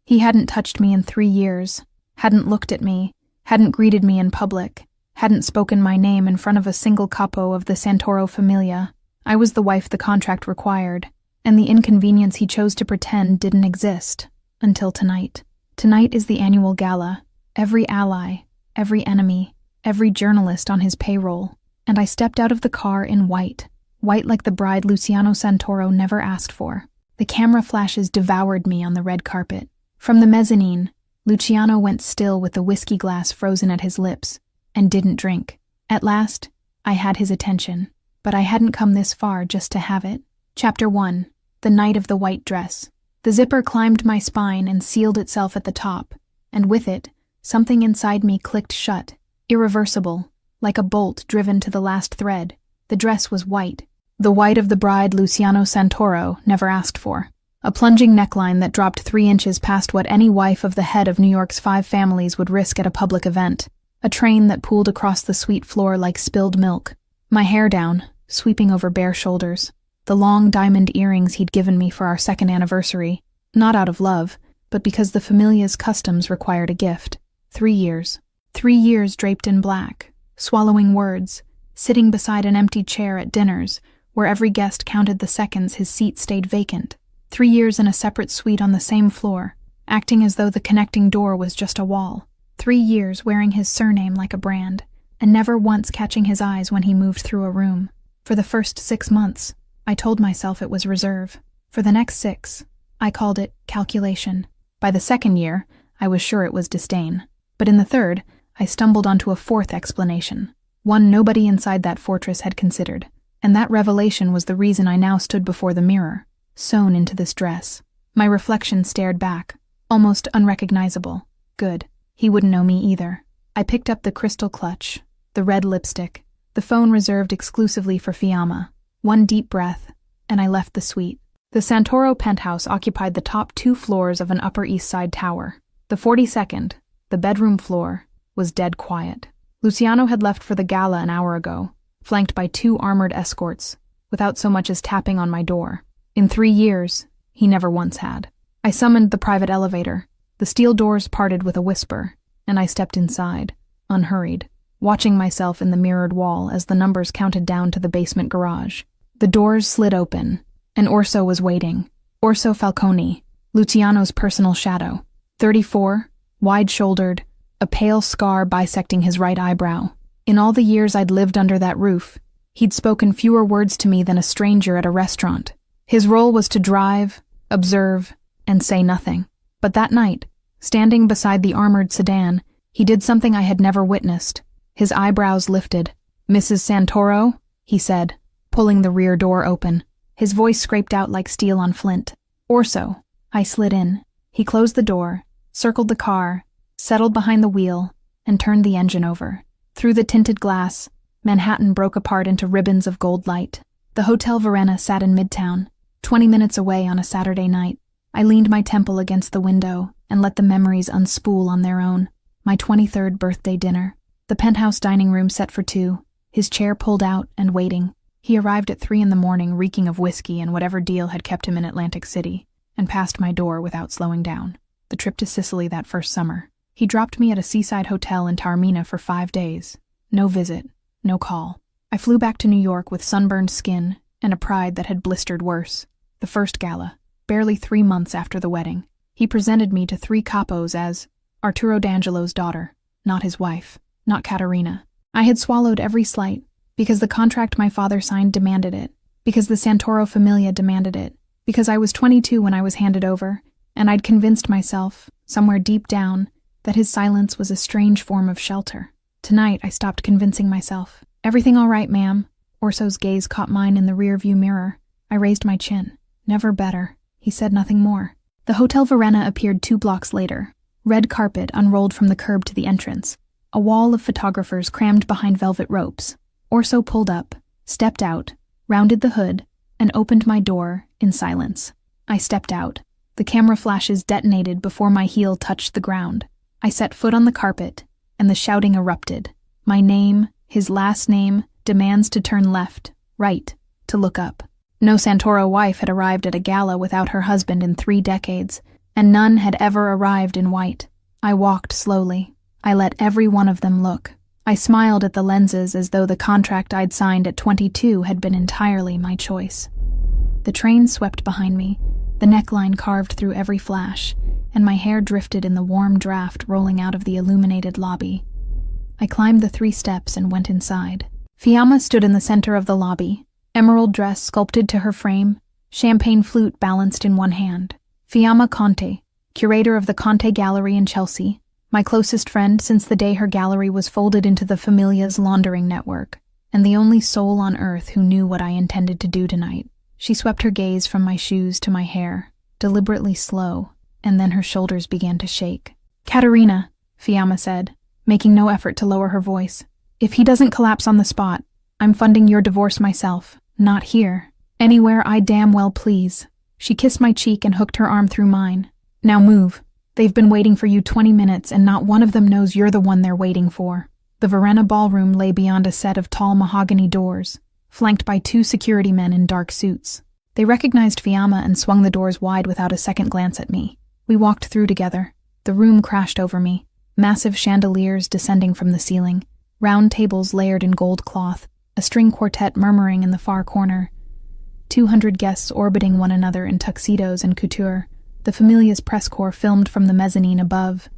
He hadn't touched me in 3 years, hadn't looked at me, hadn't greeted me in public, hadn't spoken my name in front of a single capo of the Santoro Familia. I was the wife the contract required, and the inconvenience he chose to pretend didn't exist. Until tonight. Tonight is the annual gala. Every ally, every enemy, every journalist on his payroll. And I stepped out of the car in white like the bride Luciano Santoro never asked for. The camera flashes devoured me on the red carpet. From the mezzanine, Luciano went still with the whiskey glass frozen at his lips, and didn't drink. At last, I had his attention, but I hadn't come this far just to have it. Chapter 1. The Night of the White Dress. The zipper climbed my spine and sealed itself at the top, and with it, something inside me clicked shut, irreversible, like a bolt driven to the last thread. The dress was white. The white of the bride Luciano Santoro never asked for. A plunging neckline that dropped 3 inches past what any wife of the head of New York's 5 families would risk at a public event. A train that pooled across the sweet floor like spilled milk. My hair down, sweeping over bare shoulders. The long diamond earrings he'd given me for our 2nd anniversary. Not out of love, but because the Familia's customs required a gift. 3 years. 3 years draped in black, swallowing words, sitting beside an empty chair at dinners, where every guest counted the seconds his seat stayed vacant. 3 years in a separate suite on the same floor, acting as though the connecting door was just a wall. 3 years wearing his surname like a brand, and never once catching his eyes when he moved through a room. For the first 6 months, I told myself it was reserve. For the next 6, I called it calculation. By the 2nd year, I was sure it was disdain. But in the 3rd, I stumbled onto a 4th explanation, one nobody inside that fortress had considered. And that revelation was the reason I now stood before the mirror, sewn into this dress. My reflection stared back, almost unrecognizable. Good. He wouldn't know me either. I picked up the crystal clutch, the red lipstick, the phone reserved exclusively for Fiamma. One deep breath, and I left the suite. The Santoro penthouse occupied the top 2 floors of an Upper East Side tower. The 42nd, the bedroom floor, was dead quiet. Luciano had left for the gala an hour ago, flanked by 2 armored escorts, without so much as tapping on my door. In 3 years, he never once had. I summoned the private elevator. The steel doors parted with a whisper, and I stepped inside, unhurried, watching myself in the mirrored wall as the numbers counted down to the basement garage. The doors slid open, and Orso was waiting. Orso Falcone, Luciano's personal shadow. 34, wide-shouldered, a pale scar bisecting his right eyebrow. In all the years I'd lived under that roof, he'd spoken fewer words to me than a stranger at a restaurant. His role was to drive, observe, and say nothing. But that night, standing beside the armored sedan, he did something I had never witnessed. His eyebrows lifted. "Mrs. Santoro?" he said, pulling the rear door open. His voice scraped out like steel on flint. "Orso." I slid in. He closed the door, circled the car, settled behind the wheel, and turned the engine over. Through the tinted glass, Manhattan broke apart into ribbons of gold light. The Hotel Verena sat in Midtown, 20 minutes away on a Saturday night. I leaned my temple against the window and let the memories unspool on their own. My 23rd birthday dinner. The penthouse dining room set for 2, his chair pulled out and waiting. He arrived at 3 in the morning reeking of whiskey and whatever deal had kept him in Atlantic City, and passed my door without slowing down. The trip to Sicily that first summer. He dropped me at a seaside hotel in Taormina for 5 days. No visit, no call. I flew back to New York with sunburned skin and a pride that had blistered worse. The first gala, barely 3 months after the wedding. He presented me to 3 capos as Arturo D'Angelo's daughter, not his wife, not Caterina. I had swallowed every slight, because the contract my father signed demanded it, because the Santoro Familia demanded it, because I was 22 when I was handed over, and I'd convinced myself, somewhere deep down, that his silence was a strange form of shelter. Tonight, I stopped convincing myself. "Everything all right, ma'am?" Orso's gaze caught mine in the rear-view mirror. I raised my chin. "Never better." He said nothing more. The Hotel Verena appeared 2 blocks later. Red carpet unrolled from the curb to the entrance. A wall of photographers crammed behind velvet ropes. Orso pulled up, stepped out, rounded the hood, and opened my door in silence. I stepped out. The camera flashes detonated before my heel touched the ground. I set foot on the carpet, and the shouting erupted. My name, his last name, demands to turn left, right, to look up. No Santoro wife had arrived at a gala without her husband in 3 decades, and none had ever arrived in white. I walked slowly. I let every one of them look. I smiled at the lenses as though the contract I'd signed at 22 had been entirely my choice. The train swept behind me, the neckline carved through every flash, and my hair drifted in the warm draft rolling out of the illuminated lobby. I climbed the 3 steps and went inside. Fiamma stood in the center of the lobby, emerald dress sculpted to her frame, champagne flute balanced in one hand. Fiamma Conte, curator of the Conte Gallery in Chelsea, my closest friend since the day her gallery was folded into the Familia's laundering network, and the only soul on earth who knew what I intended to do tonight. She swept her gaze from my shoes to my hair, deliberately slow, and then her shoulders began to shake. "Katerina," Fiamma said, making no effort to lower her voice, "if he doesn't collapse on the spot, I'm funding your divorce myself. Not here. Anywhere I damn well please." She kissed my cheek and hooked her arm through mine. "Now move. They've been waiting for you 20 minutes and not one of them knows you're the one they're waiting for." The Verena ballroom lay beyond a set of tall mahogany doors, flanked by 2 security men in dark suits. They recognized Fiamma and swung the doors wide without a second glance at me. We walked through together. The room crashed over me, massive chandeliers descending from the ceiling, round tables layered in gold cloth, a string quartet murmuring in the far corner, 200 guests orbiting one another in tuxedos and couture, the Familia's press corps filmed from the mezzanine above.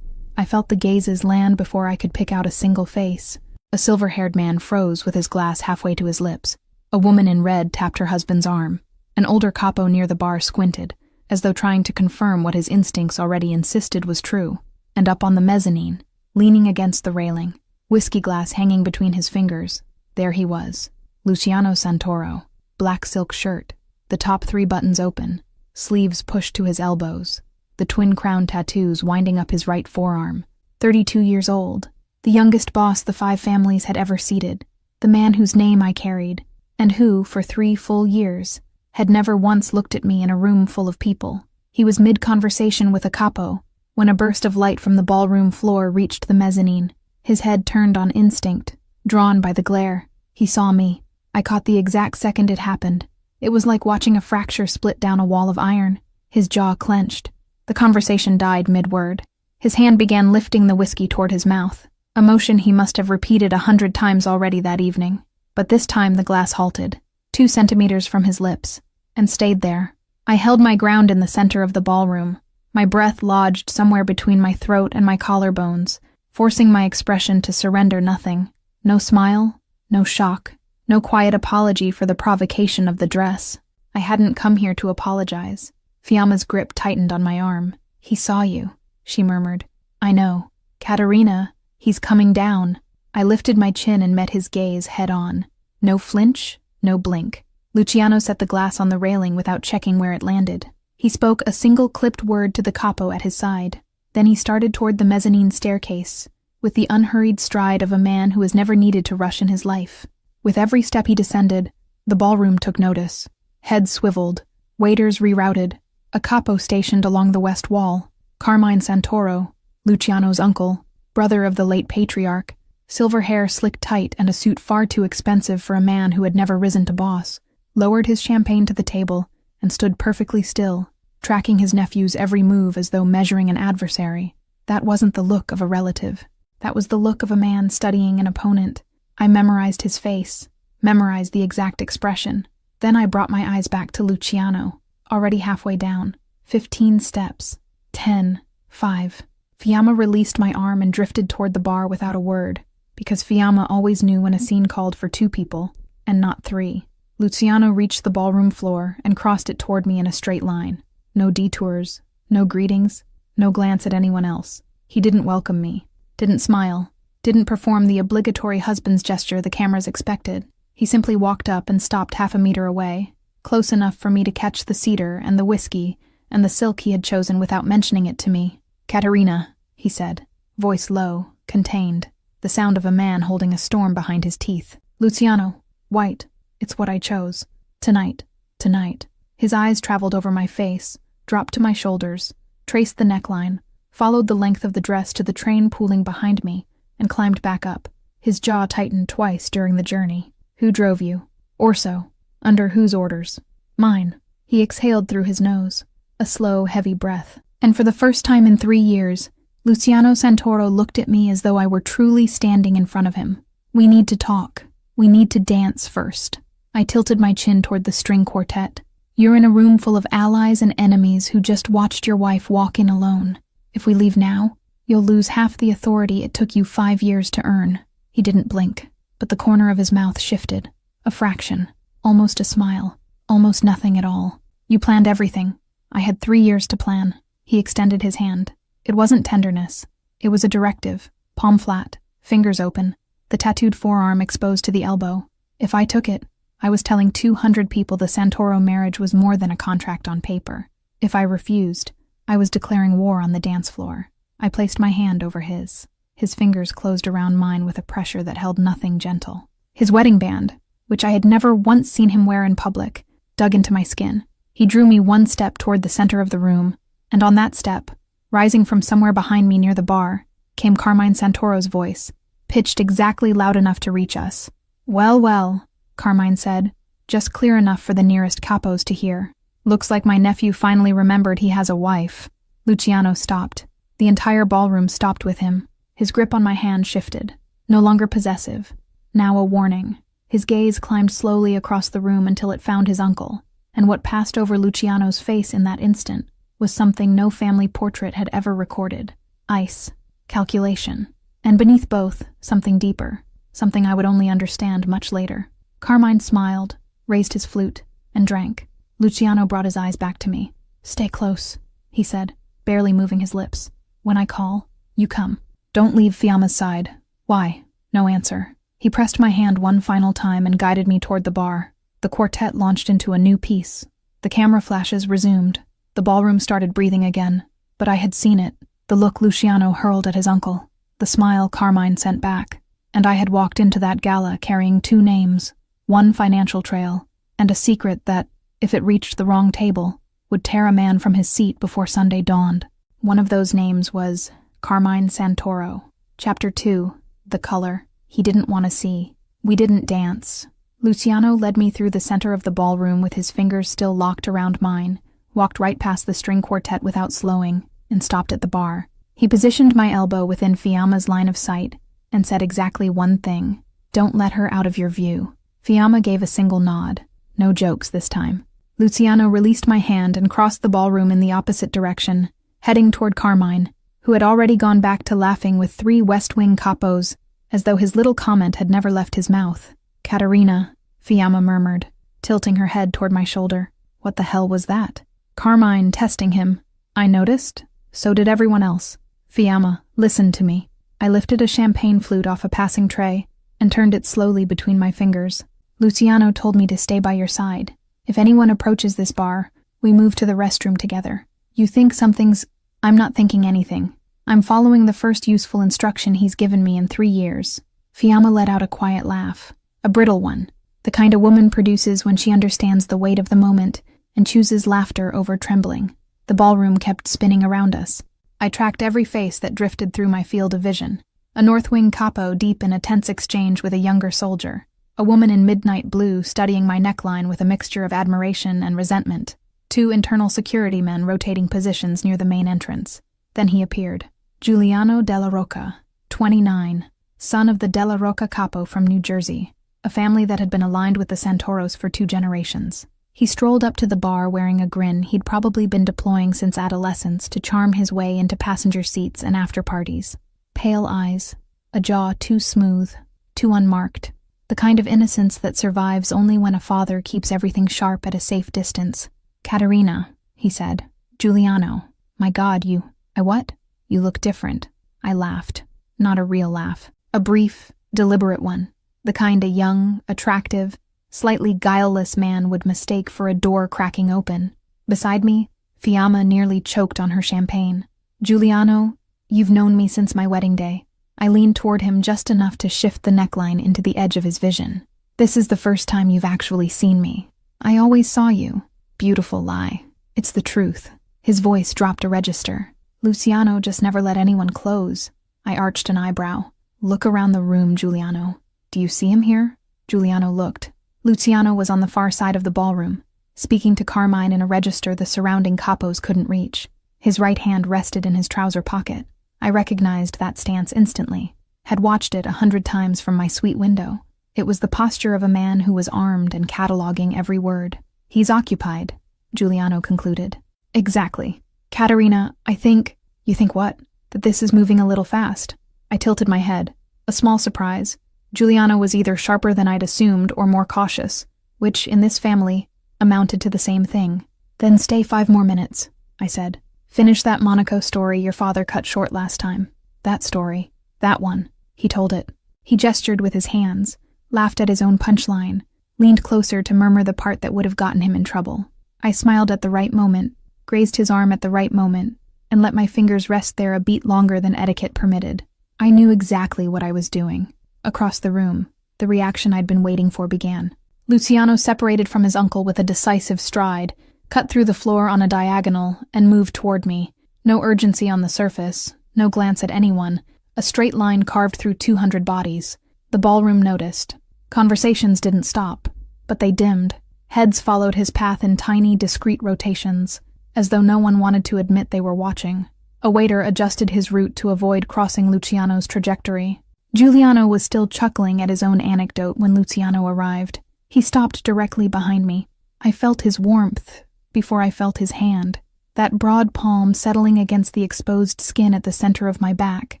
I felt the gazes land before I could pick out a single face. A silver-haired man froze with his glass halfway to his lips. A woman in red tapped her husband's arm. An older capo near the bar squinted, as though trying to confirm what his instincts already insisted was true. And up on the mezzanine, leaning against the railing, whiskey glass hanging between his fingers, there he was, Luciano Santoro, black silk shirt, the top 3 buttons open, sleeves pushed to his elbows, the twin crown tattoos winding up his right forearm. 32 years old, the youngest boss the 5 families had ever seated, the man whose name I carried, and who, for 3 full years, had never once looked at me in a room full of people. He was mid-conversation with a capo, when a burst of light from the ballroom floor reached the mezzanine. His head turned on instinct, drawn by the glare. He saw me. I caught the exact second it happened. It was like watching a fracture split down a wall of iron. His jaw clenched. The conversation died mid-word. His hand began lifting the whiskey toward his mouth, a motion he must have repeated 100 times already that evening. But this time the glass halted, 2 centimeters from his lips, and stayed there. I held my ground in the center of the ballroom, my breath lodged somewhere between my throat and my collarbones, forcing my expression to surrender nothing. No smile, no shock, no quiet apology for the provocation of the dress. I hadn't come here to apologize. Fiamma's grip tightened on my arm. "He saw you," she murmured. "I know. Katerina, he's coming down." I lifted my chin and met his gaze head on. No flinch, no blink. Luciano set the glass on the railing without checking where it landed. He spoke a single clipped word to the capo at his side. Then he started toward the mezzanine staircase, with the unhurried stride of a man who has never needed to rush in his life. With every step he descended, the ballroom took notice. Heads swiveled, waiters rerouted, a capo stationed along the west wall, Carmine Santoro, Luciano's uncle, brother of the late patriarch, silver hair slicked tight and a suit far too expensive for a man who had never risen to boss, lowered his champagne to the table and stood perfectly still, tracking his nephew's every move as though measuring an adversary. That wasn't the look of a relative. That was the look of a man studying an opponent. I memorized his face, memorized the exact expression. Then I brought my eyes back to Luciano, already halfway down. 15 steps. 10. 5. Fiamma released my arm and drifted toward the bar without a word, because Fiamma always knew when a scene called for 2 people, and not 3. Luciano reached the ballroom floor and crossed it toward me in a straight line. No detours, no greetings, no glance at anyone else. He didn't welcome me, didn't smile, didn't perform the obligatory husband's gesture the cameras expected. He simply walked up and stopped half a meter away, close enough for me to catch the cedar and the whiskey and the silk he had chosen without mentioning it to me. "Katerina," he said, voice low, contained, the sound of a man holding a storm behind his teeth. "Luciano, white. It's what I chose. Tonight. Tonight." His eyes traveled over my face, dropped to my shoulders, traced the neckline, followed the length of the dress to the train pooling behind me, and climbed back up. His jaw tightened twice during the journey. "Who drove you?" "Orso." "Under whose orders?" "Mine." He exhaled through his nose. a slow, heavy breath. And for the first time in 3 years, Luciano Santoro looked at me as though I were truly standing in front of him. We need to talk. We need to dance first. I tilted my chin toward the string quartet. You're in a room full of allies and enemies who just watched your wife walk in alone. If we leave now, you'll lose half the authority it took you 5 years to earn. He didn't blink, but the corner of his mouth shifted. A fraction. Almost a smile. Almost nothing at all. You planned everything. I had 3 years to plan. He extended his hand. It wasn't tenderness. It was a directive. Palm flat, fingers open, the tattooed forearm exposed to the elbow. If I took it, I was telling 200 people the Santoro marriage was more than a contract on paper. If I refused, I was declaring war on the dance floor. I placed my hand over his. His fingers closed around mine with a pressure that held nothing gentle. His wedding band, which I had never once seen him wear in public, dug into my skin. He drew me one step toward the center of the room, and on that step, rising from somewhere behind me near the bar, came Carmine Santoro's voice, pitched exactly loud enough to reach us. "Well, well," Carmine said, just clear enough for the nearest capos to hear. "Looks like my nephew finally remembered he has a wife." Luciano stopped. The entire ballroom stopped with him. His grip on my hand shifted. No longer possessive. Now a warning. His gaze climbed slowly across the room until it found his uncle, and what passed over Luciano's face in that instant was something no family portrait had ever recorded. Ice. Calculation. And beneath both, something deeper. Something I would only understand much later. Carmine smiled, raised his flute, and drank. Luciano brought his eyes back to me. "Stay close," he said, barely moving his lips. "When I call, you come. Don't leave Fiamma's side." "Why?" No answer. He pressed my hand one final time and guided me toward the bar. The quartet launched into a new piece. The camera flashes resumed. The ballroom started breathing again. But I had seen it. The look Luciano hurled at his uncle. The smile Carmine sent back. And I had walked into that gala carrying 2 names, one financial trail, and a secret that, if it reached the wrong table, would tear a man from his seat before Sunday dawned. One of those names was Carmine Santoro. Chapter 2. The color. He didn't want to see. We didn't dance. Luciano led me through the center of the ballroom with his fingers still locked around mine, walked right past the string quartet without slowing, and stopped at the bar. He positioned my elbow within Fiamma's line of sight and said exactly one thing: "Don't let her out of your view." Fiamma gave a single nod. No jokes this time. Luciano released my hand and crossed the ballroom in the opposite direction, heading toward Carmine, who had already gone back to laughing with 3 West Wing capos, as though his little comment had never left his mouth. "Caterina," Fiamma murmured, tilting her head toward my shoulder. What the hell was that? Carmine testing him. I noticed. So did everyone else. "Fiamma, listen to me." I lifted a champagne flute off a passing tray and turned it slowly between my fingers. "Luciano told me to stay by your side. If anyone approaches this bar, we move to the restroom together. You think something's... I'm not thinking anything. I'm following the first useful instruction he's given me in 3 years." Fiamma let out a quiet laugh. A brittle one. The kind a woman produces when she understands the weight of the moment and chooses laughter over trembling. The ballroom kept spinning around us. I tracked every face that drifted through my field of vision. A North Wing capo deep in a tense exchange with a younger soldier. A woman in midnight blue studying my neckline with a mixture of admiration and resentment. 2 internal security men rotating positions near the main entrance. Then he appeared. Giuliano Della Rocca, 29, son of the Della Rocca capo from New Jersey, a family that had been aligned with the Santoros for 2 generations. He strolled up to the bar wearing a grin he'd probably been deploying since adolescence to charm his way into passenger seats and after parties. Pale eyes, a jaw too smooth, too unmarked, the kind of innocence that survives only when a father keeps everything sharp at a safe distance. "Caterina," he said. "Giuliano. My God, you... I what? You look different." I laughed. Not a real laugh. A brief, deliberate one. The kind a young, attractive, slightly guileless man would mistake for a door cracking open. Beside me, Fiamma nearly choked on her champagne. "Giuliano, you've known me since my wedding day." I leaned toward him just enough to shift the neckline into the edge of his vision. "This is the first time you've actually seen me. I always saw you." Beautiful lie. It's the truth. His voice dropped a register. "Luciano just never let anyone close." I arched an eyebrow. "Look around the room, Giuliano. Do you see him here?" Giuliano looked. Luciano was on the far side of the ballroom, speaking to Carmine in a register the surrounding capos couldn't reach. His right hand rested in his trouser pocket. I recognized that stance instantly, had watched it 100 times from my suite window. It was the posture of a man who was armed and cataloging every word. He's occupied, Giuliano concluded. Exactly. Caterina, I think— You think what? That this is moving a little fast. I tilted my head. A small surprise. Giuliano was either sharper than I'd assumed or more cautious, which, in this family, amounted to the same thing. Then stay 5 more minutes, I said. Finish that Monaco story your father cut short last time. That story. That one. He told it. He gestured with his hands, laughed at his own punchline, leaned closer to murmur the part that would have gotten him in trouble. I smiled at the right moment, grazed his arm at the right moment, and let my fingers rest there a beat longer than etiquette permitted. I knew exactly what I was doing. Across the room, the reaction I'd been waiting for began. Luciano separated from his uncle with a decisive stride, cut through the floor on a diagonal, and moved toward me. No urgency on the surface, no glance at anyone, a straight line carved through 200 bodies. The ballroom noticed. Conversations didn't stop, but they dimmed. Heads followed his path in tiny, discreet rotations, as though no one wanted to admit they were watching. A waiter adjusted his route to avoid crossing Luciano's trajectory. Giuliano was still chuckling at his own anecdote when Luciano arrived. He stopped directly behind me. I felt his warmth before I felt his hand, that broad palm settling against the exposed skin at the center of my back,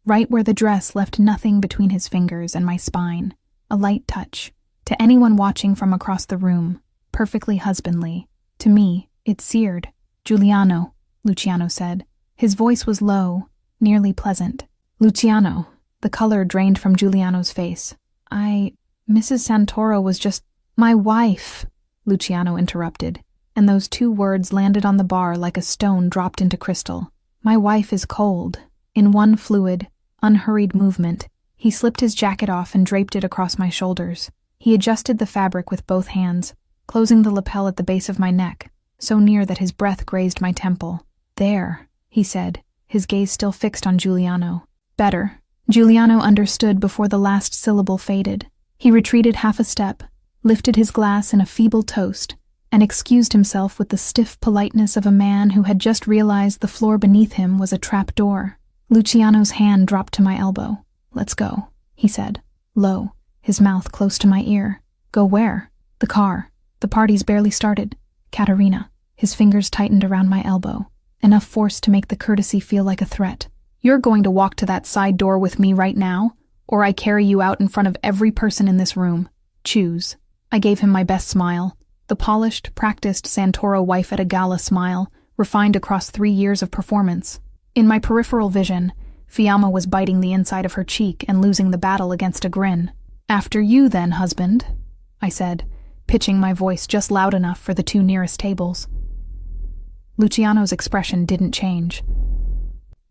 right where the dress left nothing between his fingers and my spine. A light touch. To anyone watching from across the room, perfectly husbandly. To me, it seared. Giuliano, Luciano said. His voice was low, nearly pleasant. Luciano. The color drained from Giuliano's face. Mrs. Santoro was just— My wife, Luciano interrupted, and those 2 words landed on the bar like a stone dropped into crystal. My wife is cold. In one fluid, unhurried movement, he slipped his jacket off and draped it across my shoulders. He adjusted the fabric with both hands, closing the lapel at the base of my neck, so near that his breath grazed my temple. There, he said, his gaze still fixed on Giuliano. Better. Giuliano understood before the last syllable faded. He retreated half a step, lifted his glass in a feeble toast, and excused himself with the stiff politeness of a man who had just realized the floor beneath him was a trap door. Luciano's hand dropped to my elbow. Let's go, he said, low, his mouth close to my ear. Go where? The car. The party's barely started. Caterina. His fingers tightened around my elbow, enough force to make the courtesy feel like a threat. You're going to walk to that side door with me right now, or I carry you out in front of every person in this room. Choose. I gave him my best smile, the polished, practiced Santoro wife at a gala smile, refined across 3 years of performance. In my peripheral vision, Fiamma was biting the inside of her cheek and losing the battle against a grin. After you then, husband, I said, pitching my voice just loud enough for the 2 nearest tables. Luciano's expression didn't change,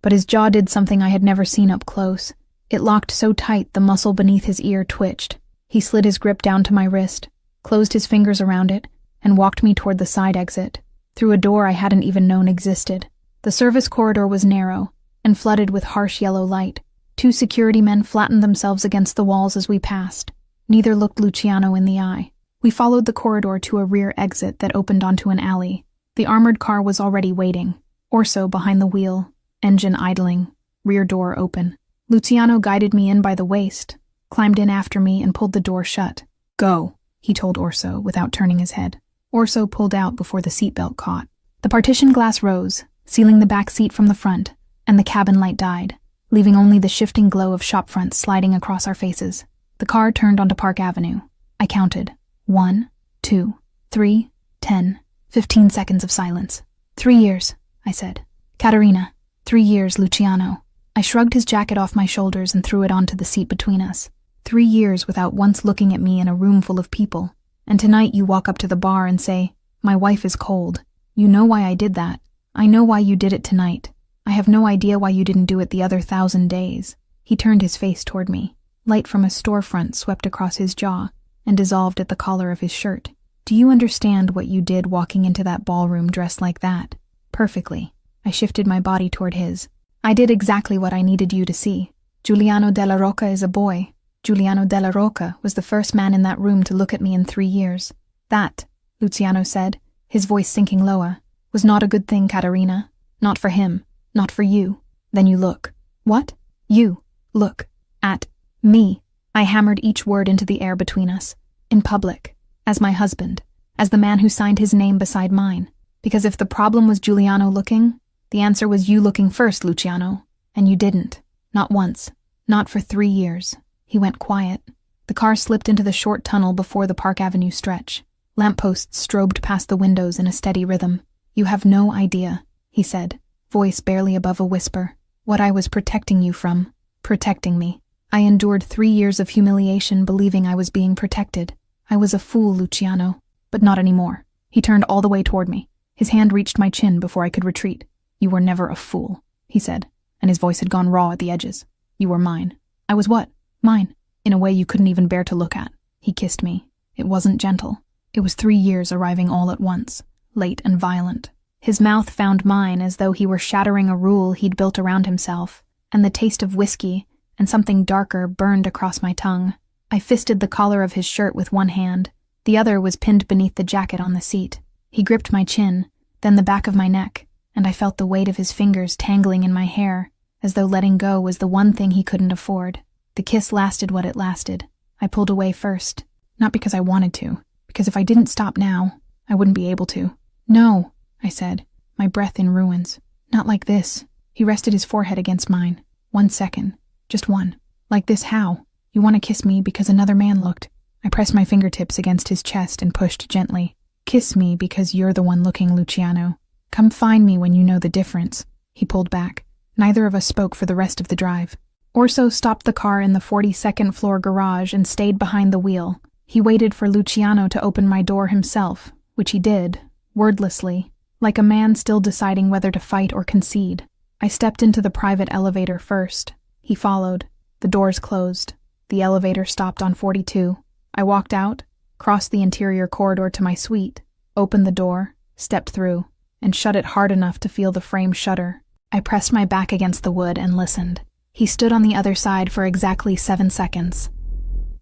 but his jaw did something I had never seen up close. It locked so tight the muscle beneath his ear twitched. He slid his grip down to my wrist, closed his fingers around it, and walked me toward the side exit, through a door I hadn't even known existed. The service corridor was narrow and flooded with harsh yellow light. 2 security men flattened themselves against the walls as we passed. Neither looked Luciano in the eye. We followed the corridor to a rear exit that opened onto an alley. The armored car was already waiting, Orso behind the wheel, engine idling, rear door open. Luciano guided me in by the waist, climbed in after me, and pulled the door shut. Go, he told Orso without turning his head. Orso pulled out before the seatbelt caught. The partition glass rose, sealing the back seat from the front, and the cabin light died, leaving only the shifting glow of shopfronts sliding across our faces. The car turned onto Park Avenue. I counted. 1, 2, 3, 10, 15 seconds of silence. 3 years, I said. Caterina. 3 years, Luciano. I shrugged his jacket off my shoulders and threw it onto the seat between us. 3 years without once looking at me in a room full of people. And tonight you walk up to the bar and say, my wife is cold. You know why I did that. I know why you did it tonight. I have no idea why you didn't do it the other 1,000 days. He turned his face toward me. Light from a storefront swept across his jaw and dissolved at the collar of his shirt. Do you understand what you did walking into that ballroom dressed like that? Perfectly. I shifted my body toward his. I did exactly what I needed you to see. Giuliano della Rocca is a boy. Giuliano della Rocca was the first man in that room to look at me in 3 years. That, Luciano said, his voice sinking lower. Was not a good thing, Katerina. Not for him. Not for you. Then you look. What? You. Look. At. Me. I hammered each word into the air between us. In public. As my husband. As the man who signed his name beside mine. Because if the problem was Giuliano looking, the answer was you looking first, Luciano. And you didn't. Not once. Not for 3 years. He went quiet. The car slipped into the short tunnel before the Park Avenue stretch. Lampposts strobed past the windows in a steady rhythm. You have no idea, he said, voice barely above a whisper, what I was protecting you from. Protecting me. I endured 3 years of humiliation believing I was being protected. I was a fool, Luciano. But not anymore. He turned all the way toward me. His hand reached my chin before I could retreat. You were never a fool, he said, and his voice had gone raw at the edges. You were mine. I was what? Mine. In a way you couldn't even bear to look at. He kissed me. It wasn't gentle. It was 3 years arriving all at once, late and violent. His mouth found mine as though he were shattering a rule he'd built around himself, and the taste of whiskey and something darker burned across my tongue. I fisted the collar of his shirt with one hand. The other was pinned beneath the jacket on the seat. He gripped my chin, then the back of my neck, and I felt the weight of his fingers tangling in my hair, as though letting go was the one thing he couldn't afford. The kiss lasted what it lasted. I pulled away first, not because I wanted to, because if I didn't stop now, I wouldn't be able to. No, I said, my breath in ruins. Not like this. He rested his forehead against mine. 1 second. Just one. Like this how? You want to kiss me because another man looked. I pressed my fingertips against his chest and pushed gently. Kiss me because you're the one looking, Luciano. Come find me when you know the difference. He pulled back. Neither of us spoke for the rest of the drive. Orso stopped the car in the 42nd floor garage and stayed behind the wheel. He waited for Luciano to open my door himself, which he did, wordlessly, like a man still deciding whether to fight or concede. I stepped into the private elevator first. He followed. The doors closed. The elevator stopped on 42. I walked out, crossed the interior corridor to my suite, opened the door, stepped through, and shut it hard enough to feel the frame shudder. I pressed my back against the wood and listened. He stood on the other side for exactly 7 seconds.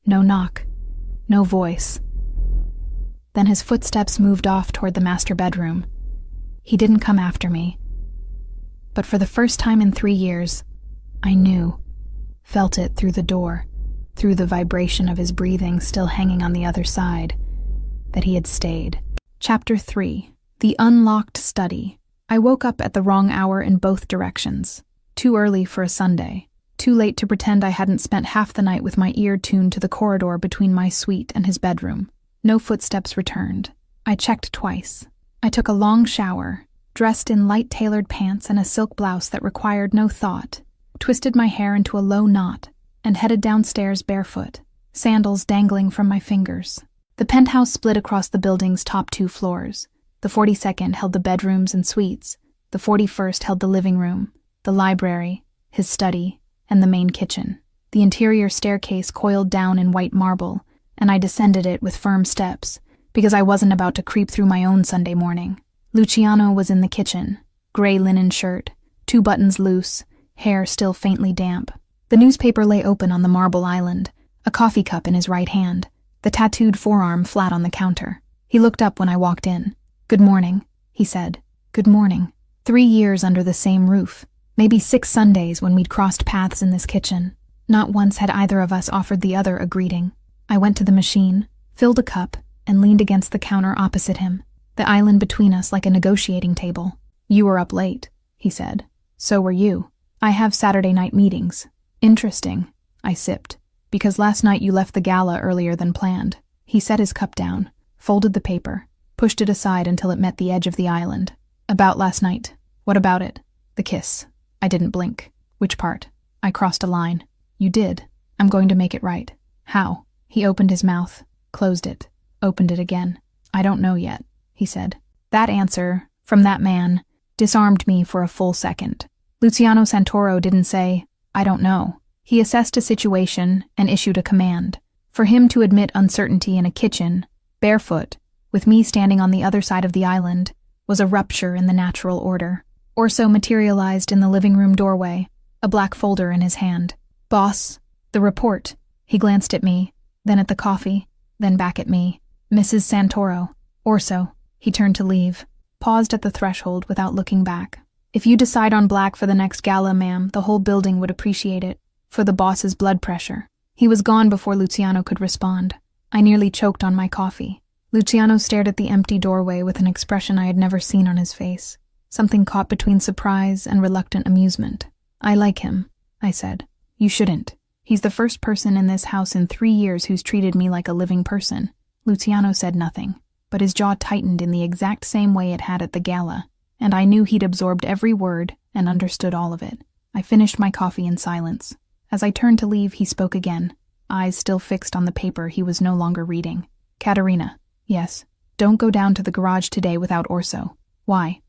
No knock. No voice. Then his footsteps moved off toward the master bedroom. He didn't come after me. But for the first time in 3 years, I knew, felt it through the door, through the vibration of his breathing still hanging on the other side, that he had stayed. Chapter 3. The Unlocked Study. I woke up at the wrong hour in both directions. Too early for a Sunday. Too late to pretend I hadn't spent half the night with my ear tuned to the corridor between my suite and his bedroom. No footsteps returned. I checked twice. I took a long shower, dressed in light-tailored pants and a silk blouse that required no thought, twisted my hair into a low knot, and headed downstairs barefoot, sandals dangling from my fingers. The penthouse split across the building's top 2 floors. The 42nd held the bedrooms and suites. The 41st held the living room, the library, his study, and the main kitchen. The interior staircase coiled down in white marble, and I descended it with firm steps, because I wasn't about to creep through my own Sunday morning. Luciano was in the kitchen, gray linen shirt, 2 buttons loose, hair still faintly damp. The newspaper lay open on the marble island, a coffee cup in his right hand, the tattooed forearm flat on the counter. He looked up when I walked in. Good morning, he said. Good morning. 3 years under the same roof. Maybe 6 Sundays when we'd crossed paths in this kitchen. Not once had either of us offered the other a greeting. I went to the machine, filled a cup, and leaned against the counter opposite him, the island between us like a negotiating table. You were up late, he said. So were you. I have Saturday night meetings. Interesting, I sipped, because last night you left the gala earlier than planned. He set his cup down, folded the paper, pushed it aside until it met the edge of the island. About last night. What about it? The kiss. I didn't blink. Which part? I crossed a line. You did. I'm going to make it right. How? He opened his mouth, closed it, opened it again. I don't know yet, he said. That answer, from that man, disarmed me for a full second. Luciano Santoro didn't say, I don't know. He assessed a situation and issued a command. For him to admit uncertainty in a kitchen, barefoot, with me standing on the other side of the island, was a rupture in the natural order. Orso materialized in the living room doorway, a black folder in his hand. Boss, the report. He glanced at me, then at the coffee, then back at me. Mrs. Santoro. Orso. He turned to leave, paused at the threshold without looking back. If you decide on black for the next gala, ma'am, the whole building would appreciate it. For the boss's blood pressure. He was gone before Luciano could respond. I nearly choked on my coffee. Luciano stared at the empty doorway with an expression I had never seen on his face. Something caught between surprise and reluctant amusement. I like him, I said. You shouldn't. He's the first person in this house in 3 years who's treated me like a living person. Luciano said nothing, but his jaw tightened in the exact same way it had at the gala, and I knew he'd absorbed every word and understood all of it. I finished my coffee in silence. As I turned to leave, he spoke again, eyes still fixed on the paper he was no longer reading. Katerina. Yes. Don't go down to the garage today without Orso. Why?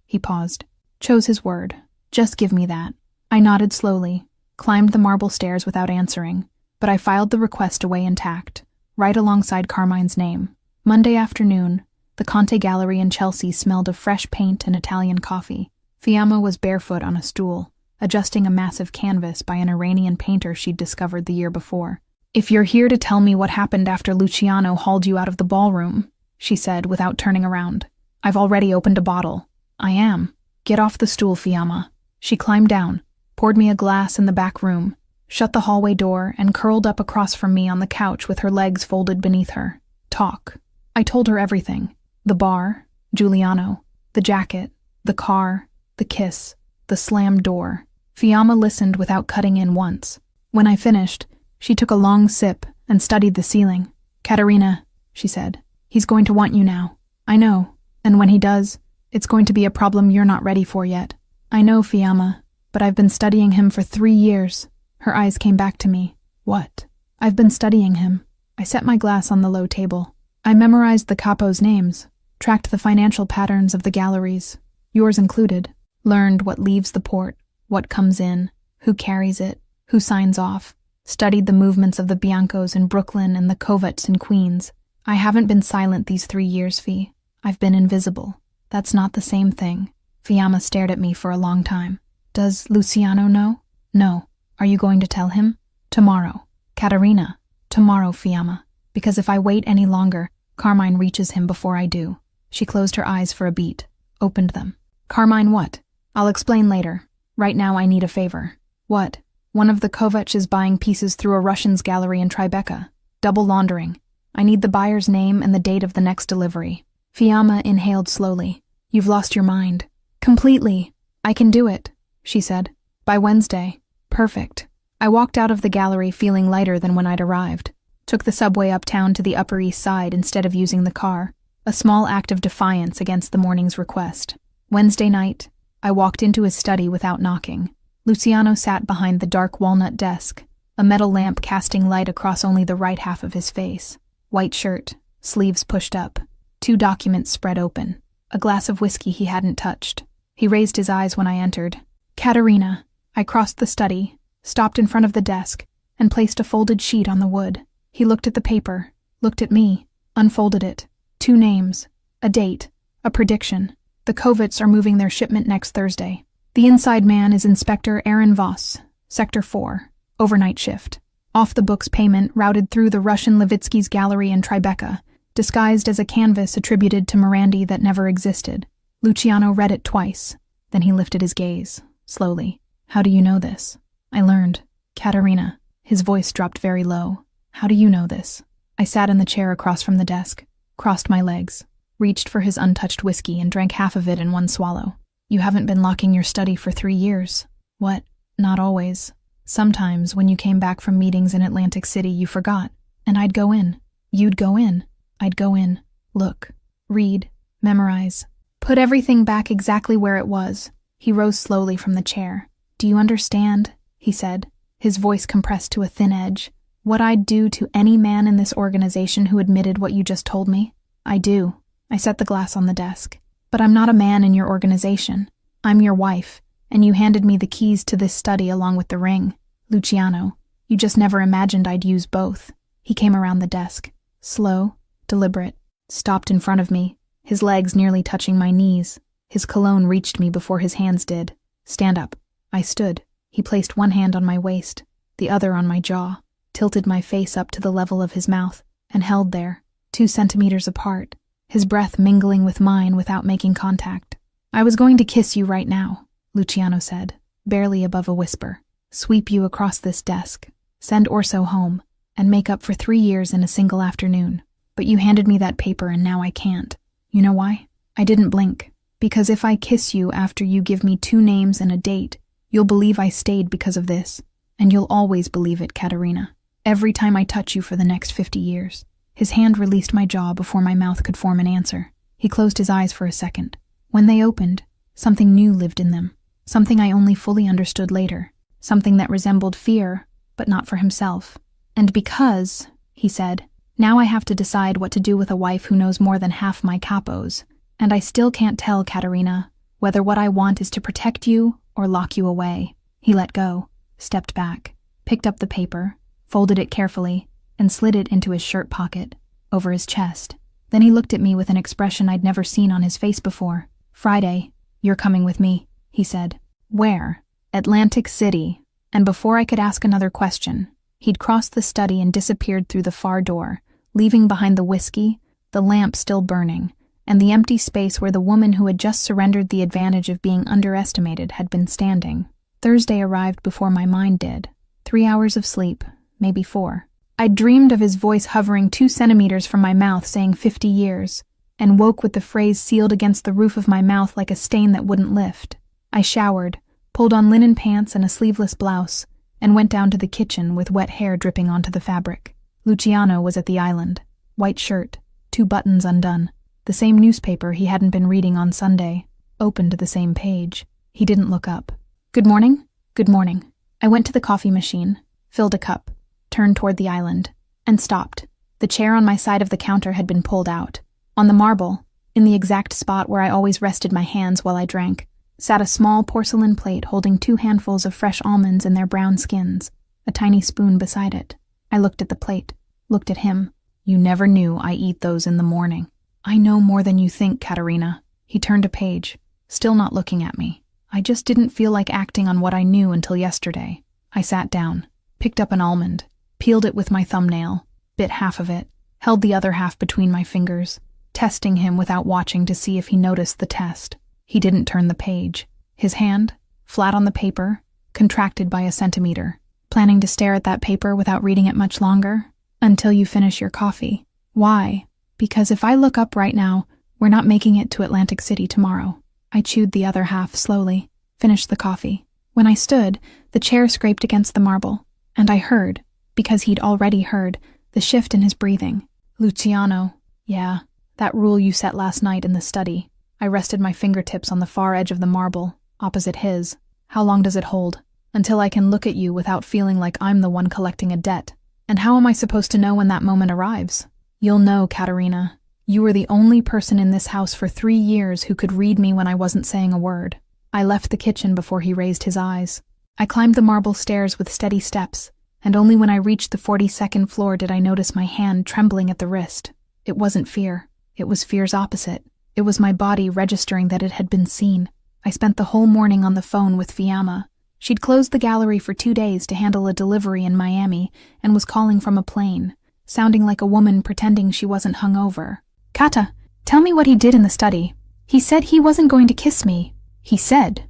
He paused. Chose his word. Just give me that. I nodded slowly, climbed the marble stairs without answering, but I filed the request away intact, right alongside Carmine's name. Monday afternoon, the Conte Gallery in Chelsea smelled of fresh paint and Italian coffee. Fiamma was barefoot on a stool, adjusting a massive canvas by an Iranian painter she'd discovered the year before. If you're here to tell me what happened after Luciano hauled you out of the ballroom, she said without turning around. I've already opened a bottle. I am. Get off the stool, Fiamma. She climbed down, poured me a glass in the back room, shut the hallway door, and curled up across from me on the couch with her legs folded beneath her. Talk. I told her everything. The bar, Giuliano, the jacket, the car, the kiss, the slammed door. Fiamma listened without cutting in once. When I finished, she took a long sip and studied the ceiling. Katerina, she said, he's going to want you now. I know, and when he does, it's going to be a problem you're not ready for yet. I know, Fiamma, but I've been studying him for 3 years. Her eyes came back to me. What? I've been studying him. I set my glass on the low table. I memorized the capos' names, tracked the financial patterns of the galleries, yours included, learned what leaves the port, what comes in, who carries it, who signs off, studied the movements of the Biancos in Brooklyn and the Kovats in Queens. I haven't been silent these 3 years, Fee. I've been invisible. That's not the same thing. Fiamma stared at me for a long time. Does Luciano know? No. Are you going to tell him? Tomorrow. Katerina. Tomorrow, Fiamma. Because if I wait any longer, Carmine reaches him before I do. She closed her eyes for a beat, opened them. Carmine what? I'll explain later. Right now I need a favor. What? One of the Kovats is buying pieces through a Russian's gallery in Tribeca. Double laundering. I need the buyer's name and the date of the next delivery. Fiamma inhaled slowly. You've lost your mind. Completely. I can do it, she said. By Wednesday. Perfect. I walked out of the gallery feeling lighter than when I'd arrived. Took the subway uptown to the Upper East Side instead of using the car. A small act of defiance against the morning's request. Wednesday night, I walked into his study without knocking. Luciano sat behind the dark walnut desk, a metal lamp casting light across only the right half of his face. White shirt, sleeves pushed up, 2 documents spread open, a glass of whiskey he hadn't touched. He raised his eyes when I entered. Katerina. I crossed the study, stopped in front of the desk, and placed a folded sheet on the wood. He looked at the paper, looked at me, unfolded it. 2 names, a date, a prediction. The Kovats are moving their shipment next Thursday. The inside man is Inspector Aaron Voss, Sector 4, overnight shift. Off-the-books payment routed through the Russian Levitsky's gallery in Tribeca, disguised as a canvas attributed to Morandi that never existed. Luciano read it twice. Then he lifted his gaze, slowly. How do you know this? I learned. Katerina. His voice dropped very low. How do you know this? I sat in the chair across from the desk, crossed my legs, reached for his untouched whiskey and drank half of it in one swallow. You haven't been locking your study for 3 years. What? Not always. Sometimes, when you came back from meetings in Atlantic City, you forgot. And I'd go in. You'd go in. I'd go in. Look. Read. Memorize. Put everything back exactly where it was. He rose slowly from the chair. Do you understand? He said, his voice compressed to a thin edge. What I'd do to any man in this organization who admitted what you just told me? I do. I set the glass on the desk. But I'm not a man in your organization. I'm your wife, and you handed me the keys to this study along with the ring. Luciano, you just never imagined I'd use both. He came around the desk, slow, deliberate, stopped in front of me, his legs nearly touching my knees. His cologne reached me before his hands did. Stand up. I stood. He placed one hand on my waist, the other on my jaw, tilted my face up to the level of his mouth, and held there, 2 centimeters apart. his breath mingling with mine without making contact. "I was going to kiss you right now," Luciano said, barely above a whisper. "Sweep you across this desk, send Orso home, and make up for 3 years in a single afternoon. But you handed me that paper and now I can't. You know why? I didn't blink. Because if I kiss you after you give me 2 names and a date, you'll believe I stayed because of this. And you'll always believe it, Katerina. Every time I touch you for the next 50 years. His hand released my jaw before my mouth could form an answer. He closed his eyes for a second. When they opened, something new lived in them. Something I only fully understood later. Something that resembled fear, but not for himself. "And because," he said, "now I have to decide what to do with a wife who knows more than half my capos. And I still can't tell, Katerina, whether what I want is to protect you or lock you away." He let go, stepped back, picked up the paper, folded it carefully, and slid it into his shirt pocket, over his chest. Then he looked at me with an expression I'd never seen on his face before. "Friday, you're coming with me," he said. "Where?" "Atlantic City." And before I could ask another question, he'd crossed the study and disappeared through the far door, leaving behind the whiskey, the lamp still burning, and the empty space where the woman who had just surrendered the advantage of being underestimated had been standing. Thursday arrived before my mind did. 3 hours of sleep, maybe 4. I'd dreamed of his voice hovering 2 centimeters from my mouth saying 50 years, and woke with the phrase sealed against the roof of my mouth like a stain that wouldn't lift. I showered, pulled on linen pants and a sleeveless blouse, and went down to the kitchen with wet hair dripping onto the fabric. Luciano was at the island. White shirt, 2 buttons undone. The same newspaper he hadn't been reading on Sunday, open to the same page. He didn't look up. "Good morning?" "Good morning." I went to the coffee machine, filled a cup, turned toward the island, and stopped. The chair on my side of the counter had been pulled out. On the marble, in the exact spot where I always rested my hands while I drank, sat a small porcelain plate holding 2 handfuls of fresh almonds in their brown skins, a tiny spoon beside it. I looked at the plate, looked at him. "You never knew I eat those in the morning." "I know more than you think, Katerina." He turned a page, still not looking at me. "I just didn't feel like acting on what I knew until yesterday." I sat down, picked up an almond, peeled it with my thumbnail, bit half of it, held the other half between my fingers, testing him without watching to see if he noticed the test. He didn't turn the page. His hand, flat on the paper, contracted by a centimeter. "Planning to stare at that paper without reading it much longer? Until you finish your coffee." "Why?" "Because if I look up right now, we're not making it to Atlantic City tomorrow." I chewed the other half slowly, finished the coffee. When I stood, the chair scraped against the marble, and I heard, because he'd already heard, the shift in his breathing. "Luciano." "Yeah, that rule you set last night in the study." I rested my fingertips on the far edge of the marble, opposite his. "How long does it hold? Until I can look at you without feeling like I'm the one collecting a debt. And how am I supposed to know when that moment arrives?" "You'll know, Katerina. You were the only person in this house for 3 years who could read me when I wasn't saying a word." I left the kitchen before he raised his eyes. I climbed the marble stairs with steady steps, and only when I reached the 42nd floor did I notice my hand trembling at the wrist. It wasn't fear. It was fear's opposite. It was my body registering that it had been seen. I spent the whole morning on the phone with Fiamma. She'd closed the gallery for 2 days to handle a delivery in Miami and was calling from a plane, sounding like a woman pretending she wasn't hungover. "Kata, tell me what he did in the study. He said he wasn't going to kiss me. He said.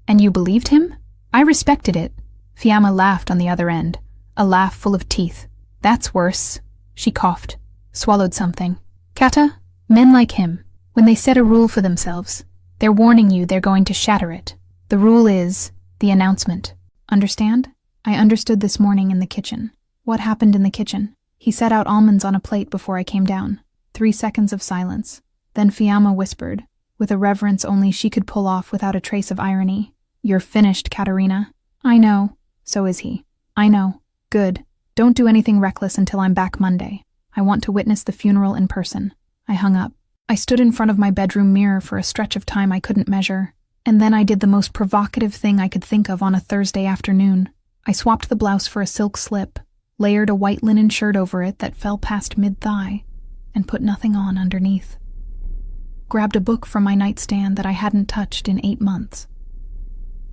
And you believed him?" I respected it. Fiamma laughed on the other end, a laugh full of teeth. "That's worse." She coughed, swallowed something. "Kata, men like him, when they set a rule for themselves, they're warning you they're going to shatter it. The rule is the announcement. Understand?" I understood this morning in the kitchen. What happened in the kitchen? He set out almonds on a plate before I came down. 3 seconds of silence. Then Fiamma whispered, with a reverence only she could pull off without a trace of irony. "You're finished, Katerina." "I know." "So is he." "I know." "Good. Don't do anything reckless until I'm back Monday. I want to witness the funeral in person." I hung up. I stood in front of my bedroom mirror for a stretch of time I couldn't measure, and then I did the most provocative thing I could think of on a Thursday afternoon. I swapped the blouse for a silk slip, layered a white linen shirt over it that fell past mid-thigh, and put nothing on underneath. Grabbed a book from my nightstand that I hadn't touched in 8 months.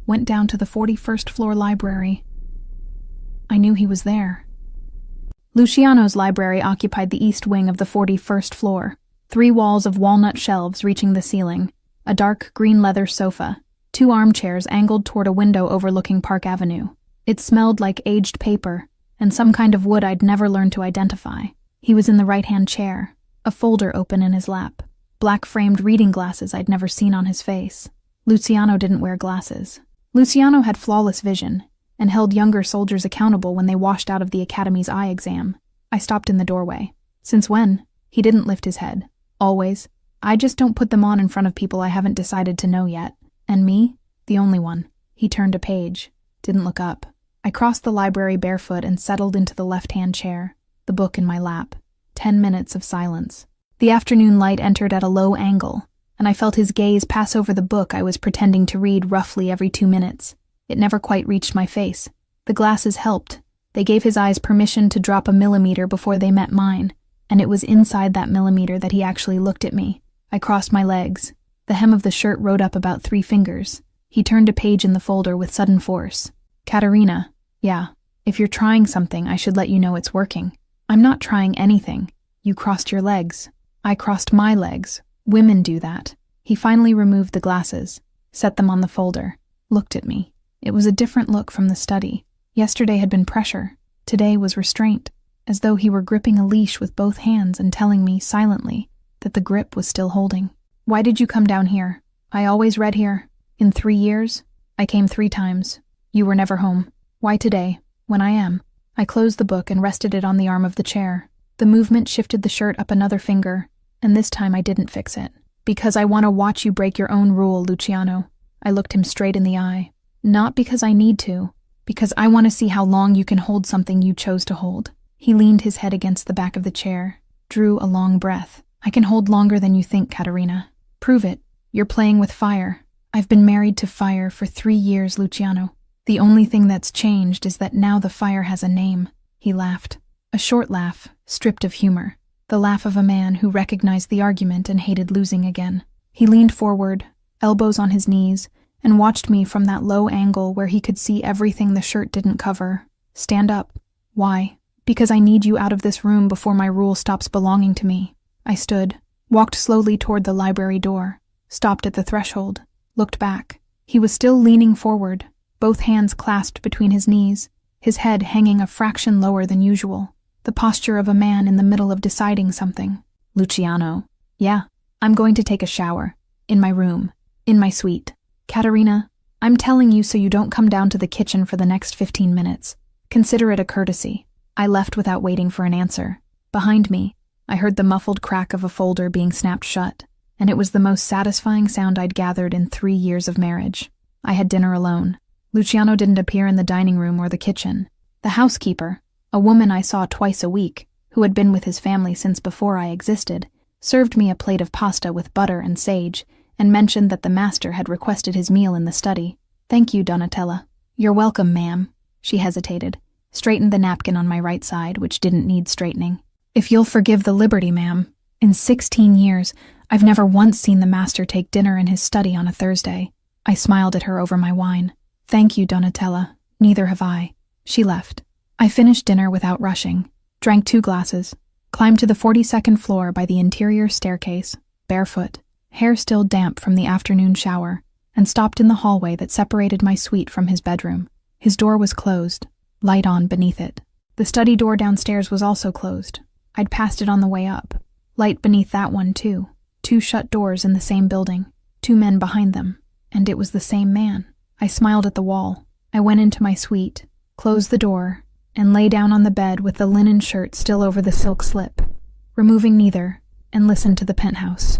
Went down to the 41st floor library. I knew he was there. Luciano's library occupied the east wing of the 41st floor. 3 walls of walnut shelves reaching the ceiling, a dark green leather sofa, 2 armchairs angled toward a window overlooking Park Avenue. It smelled like aged paper and some kind of wood I'd never learned to identify. He was in the right-hand chair, a folder open in his lap, black-framed reading glasses I'd never seen on his face. Luciano didn't wear glasses. Luciano had flawless vision and held younger soldiers accountable when they washed out of the academy's eye exam. I stopped in the doorway. Since when? He didn't lift his head. Always. I just don't put them on in front of people I haven't decided to know yet. And me? The only one. He turned a page. Didn't look up. I crossed the library barefoot and settled into the left-hand chair, the book in my lap. 10 minutes of silence. The afternoon light entered at a low angle, and I felt his gaze pass over the book I was pretending to read roughly every 2 minutes. It never quite reached my face. The glasses helped. They gave his eyes permission to drop a millimeter before they met mine, and it was inside that millimeter that he actually looked at me. I crossed my legs. The hem of the shirt rode up about 3 fingers. He turned a page in the folder with sudden force. Katerina, yeah, if you're trying something, I should let you know it's working. I'm not trying anything. You crossed your legs. I crossed my legs. Women do that. He finally removed the glasses, set them on the folder, looked at me. It was a different look from the study. Yesterday had been pressure. Today was restraint, as though he were gripping a leash with both hands and telling me, silently, that the grip was still holding. Why did you come down here? I always read here. In 3 years? I came 3 times. You were never home. Why today, when I am? I closed the book and rested it on the arm of the chair. The movement shifted the shirt up another finger, and this time I didn't fix it. Because I want to watch you break your own rule, Luciano. I looked him straight in the eye. Not because I need to, because I want to see how long you can hold something you chose to hold. He leaned his head against the back of the chair, drew a long breath. I can hold longer than you think, Katerina. Prove it. You're playing with fire. I've been married to fire for 3 years, Luciano. The only thing that's changed is that now the fire has a name. He laughed. A short laugh, stripped of humor. The laugh of a man who recognized the argument and hated losing again. He leaned forward, elbows on his knees, and watched me from that low angle where he could see everything the shirt didn't cover. Stand up. Why? Because I need you out of this room before my rule stops belonging to me. I stood, walked slowly toward the library door, stopped at the threshold, looked back. He was still leaning forward, both hands clasped between his knees, his head hanging a fraction lower than usual. The posture of a man in the middle of deciding something. Luciano. Yeah, I'm going to take a shower. In my room. In my suite. Katerina, I'm telling you so you don't come down to the kitchen for the next 15 minutes. Consider it a courtesy. I left without waiting for an answer. Behind me, I heard the muffled crack of a folder being snapped shut, and it was the most satisfying sound I'd gathered in 3 years of marriage. I had dinner alone. Luciano didn't appear in the dining room or the kitchen. The housekeeper, a woman I saw twice a week, who had been with his family since before I existed, served me a plate of pasta with butter and sage, and mentioned that the master had requested his meal in the study. Thank you, Donatella. You're welcome, ma'am. She hesitated, straightened the napkin on my right side, which didn't need straightening. If you'll forgive the liberty, ma'am. In 16 years, I've never once seen the master take dinner in his study on a Thursday. I smiled at her over my wine. Thank you, Donatella. Neither have I. She left. I finished dinner without rushing, drank 2 glasses, climbed to the 42nd floor by the interior staircase, barefoot, hair still damp from the afternoon shower, and stopped in the hallway that separated my suite from his bedroom. His door was closed, light on beneath it. The study door downstairs was also closed. I'd passed it on the way up. Light beneath that one, too. 2 shut doors in the same building, 2 men behind them, and it was the same man. I smiled at the wall. I went into my suite, closed the door, and lay down on the bed with the linen shirt still over the silk slip, removing neither, and listened to the penthouse.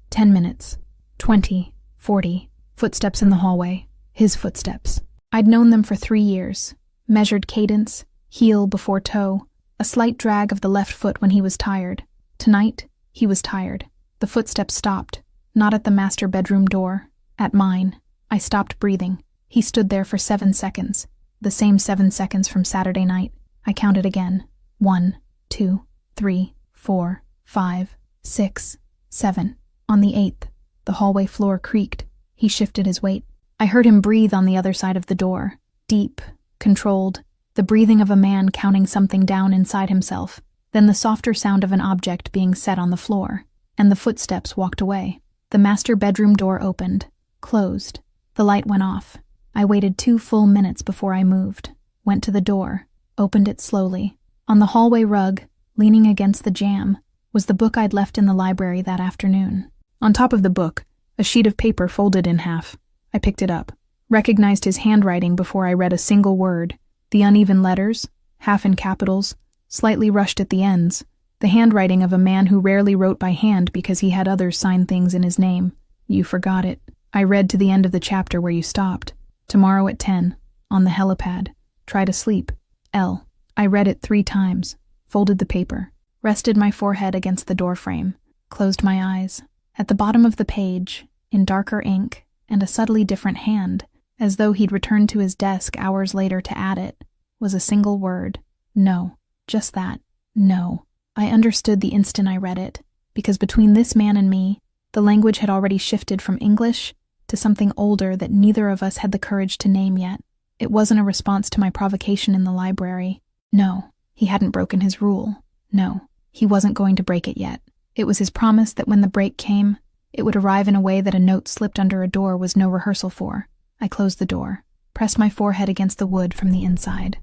10 minutes, 20, 40, footsteps in the hallway, his footsteps. I'd known them for 3 years, measured cadence, heel before toe, a slight drag of the left foot when he was tired. Tonight, he was tired. The footsteps stopped, not at the master bedroom door, at mine. I stopped breathing. He stood there for 7 seconds. The same 7 seconds from Saturday night. I counted again. 1, 2, 3, 4, 5, 6, 7. On the 8th, the hallway floor creaked. He shifted his weight. I heard him breathe on the other side of the door. Deep, controlled, the breathing of a man counting something down inside himself, then the softer sound of an object being set on the floor. and the footsteps walked away. The master bedroom door opened, closed. The light went off. I waited 2 full minutes before I moved, went to the door, opened it slowly. On the hallway rug, leaning against the jamb, was the book I'd left in the library that afternoon. On top of the book, a sheet of paper folded in half. I picked it up, recognized his handwriting before I read a single word. The uneven letters, half in capitals, slightly rushed at the ends, the handwriting of a man who rarely wrote by hand because he had others sign things in his name. You forgot it. I read to the end of the chapter where you stopped. Tomorrow at 10, on the helipad. Try to sleep. L. I read it 3 times, folded the paper, rested my forehead against the doorframe, closed my eyes. At the bottom of the page, in darker ink and a subtly different hand, as though he'd returned to his desk hours later to add it, was a single word. No. Just that. No. I understood the instant I read it, because between this man and me, the language had already shifted from English to something older that neither of us had the courage to name yet. It wasn't a response to my provocation in the library. No, he hadn't broken his rule. No, he wasn't going to break it yet. It was his promise that when the break came, it would arrive in a way that a note slipped under a door was no rehearsal for. I closed the door, pressed my forehead against the wood from the inside.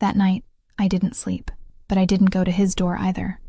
That night, I didn't sleep, but I didn't go to his door either.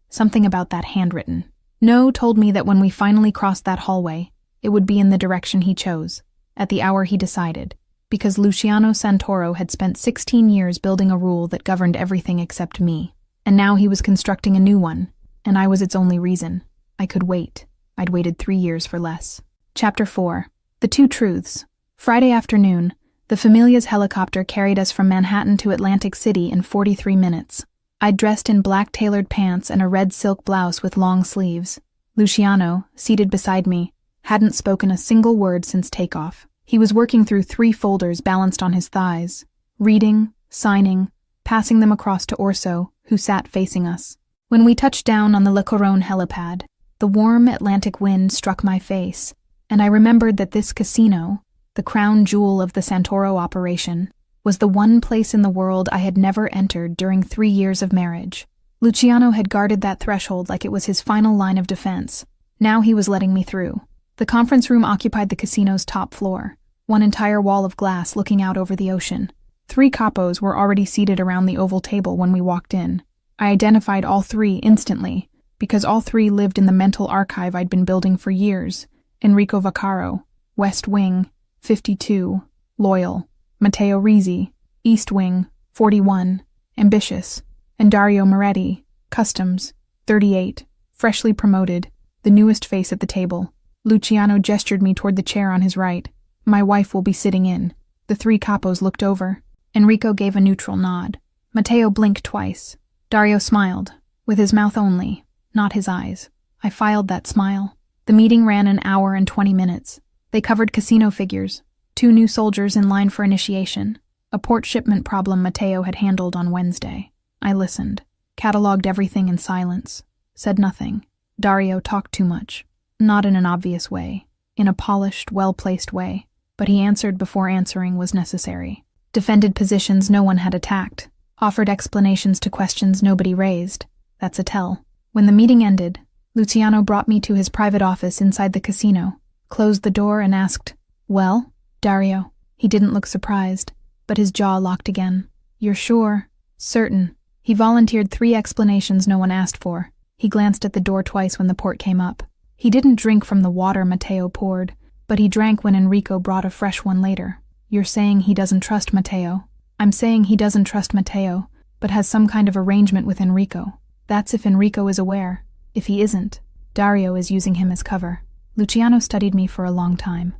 Something about that handwritten. No told me that when we finally crossed that hallway, it would be in the direction he chose, at the hour he decided, because Luciano Santoro had spent 16 years building a rule that governed everything except me, and now he was constructing a new one, and I was its only reason. I could wait. I'd waited 3 years for less. Chapter 4. The 2 Truths. Friday afternoon, the Familia's helicopter carried us from Manhattan to Atlantic City in 43 minutes. I'd dressed in black tailored pants and a red silk blouse with long sleeves. Luciano, seated beside me, hadn't spoken a single word since takeoff. He was working through 3 folders balanced on his thighs, reading, signing, passing them across to Orso, who sat facing us. When we touched down on the Le Couronne helipad, the warm Atlantic wind struck my face, and I remembered that this casino, the crown jewel of the Santoro operation, was the one place in the world I had never entered during 3 years of marriage. Luciano had guarded that threshold like it was his final line of defense. Now he was letting me through. The conference room occupied the casino's top floor, one entire wall of glass looking out over the ocean. 3 capos were already seated around the oval table when we walked in. I identified all 3 instantly, because all 3 lived in the mental archive I'd been building for years. Enrico Vaccaro, West Wing, 52, loyal. Matteo Rizzi, East Wing, 41, ambitious. And Dario Moretti, customs, 38, freshly promoted, the newest face at the table. Luciano gestured me toward the chair on his right. My wife will be sitting in. The 3 capos looked over. Enrico gave a neutral nod. Matteo blinked twice. Dario smiled, with his mouth only, not his eyes. I filed that smile. The meeting ran an hour and 20 minutes. They covered casino figures, 2 new soldiers in line for initiation, a port shipment problem Matteo had handled on Wednesday. I listened, catalogued everything in silence, said nothing. Dario talked too much, not in an obvious way, in a polished, well-placed way, but he answered before answering was necessary. Defended positions no one had attacked, offered explanations to questions nobody raised. That's a tell. When the meeting ended, Luciano brought me to his private office inside the casino, closed the door and asked, "Well, Dario?" He didn't look surprised, but his jaw locked again. "You're sure?" "Certain." He volunteered 3 explanations no one asked for. He glanced at the door twice when the port came up. He didn't drink from the water Matteo poured, but he drank when Enrico brought a fresh one later. "You're saying he doesn't trust Matteo?" "I'm saying he doesn't trust Matteo, but has some kind of arrangement with Enrico. That's if Enrico is aware. If he isn't, Dario is using him as cover." Luciano studied me for a long time.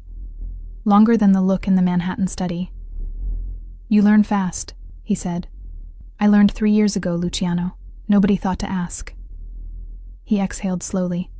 Longer than the look in the Manhattan study. "You learn fast," he said. "I learned 3 years ago, Luciano. Nobody thought to ask." He exhaled slowly.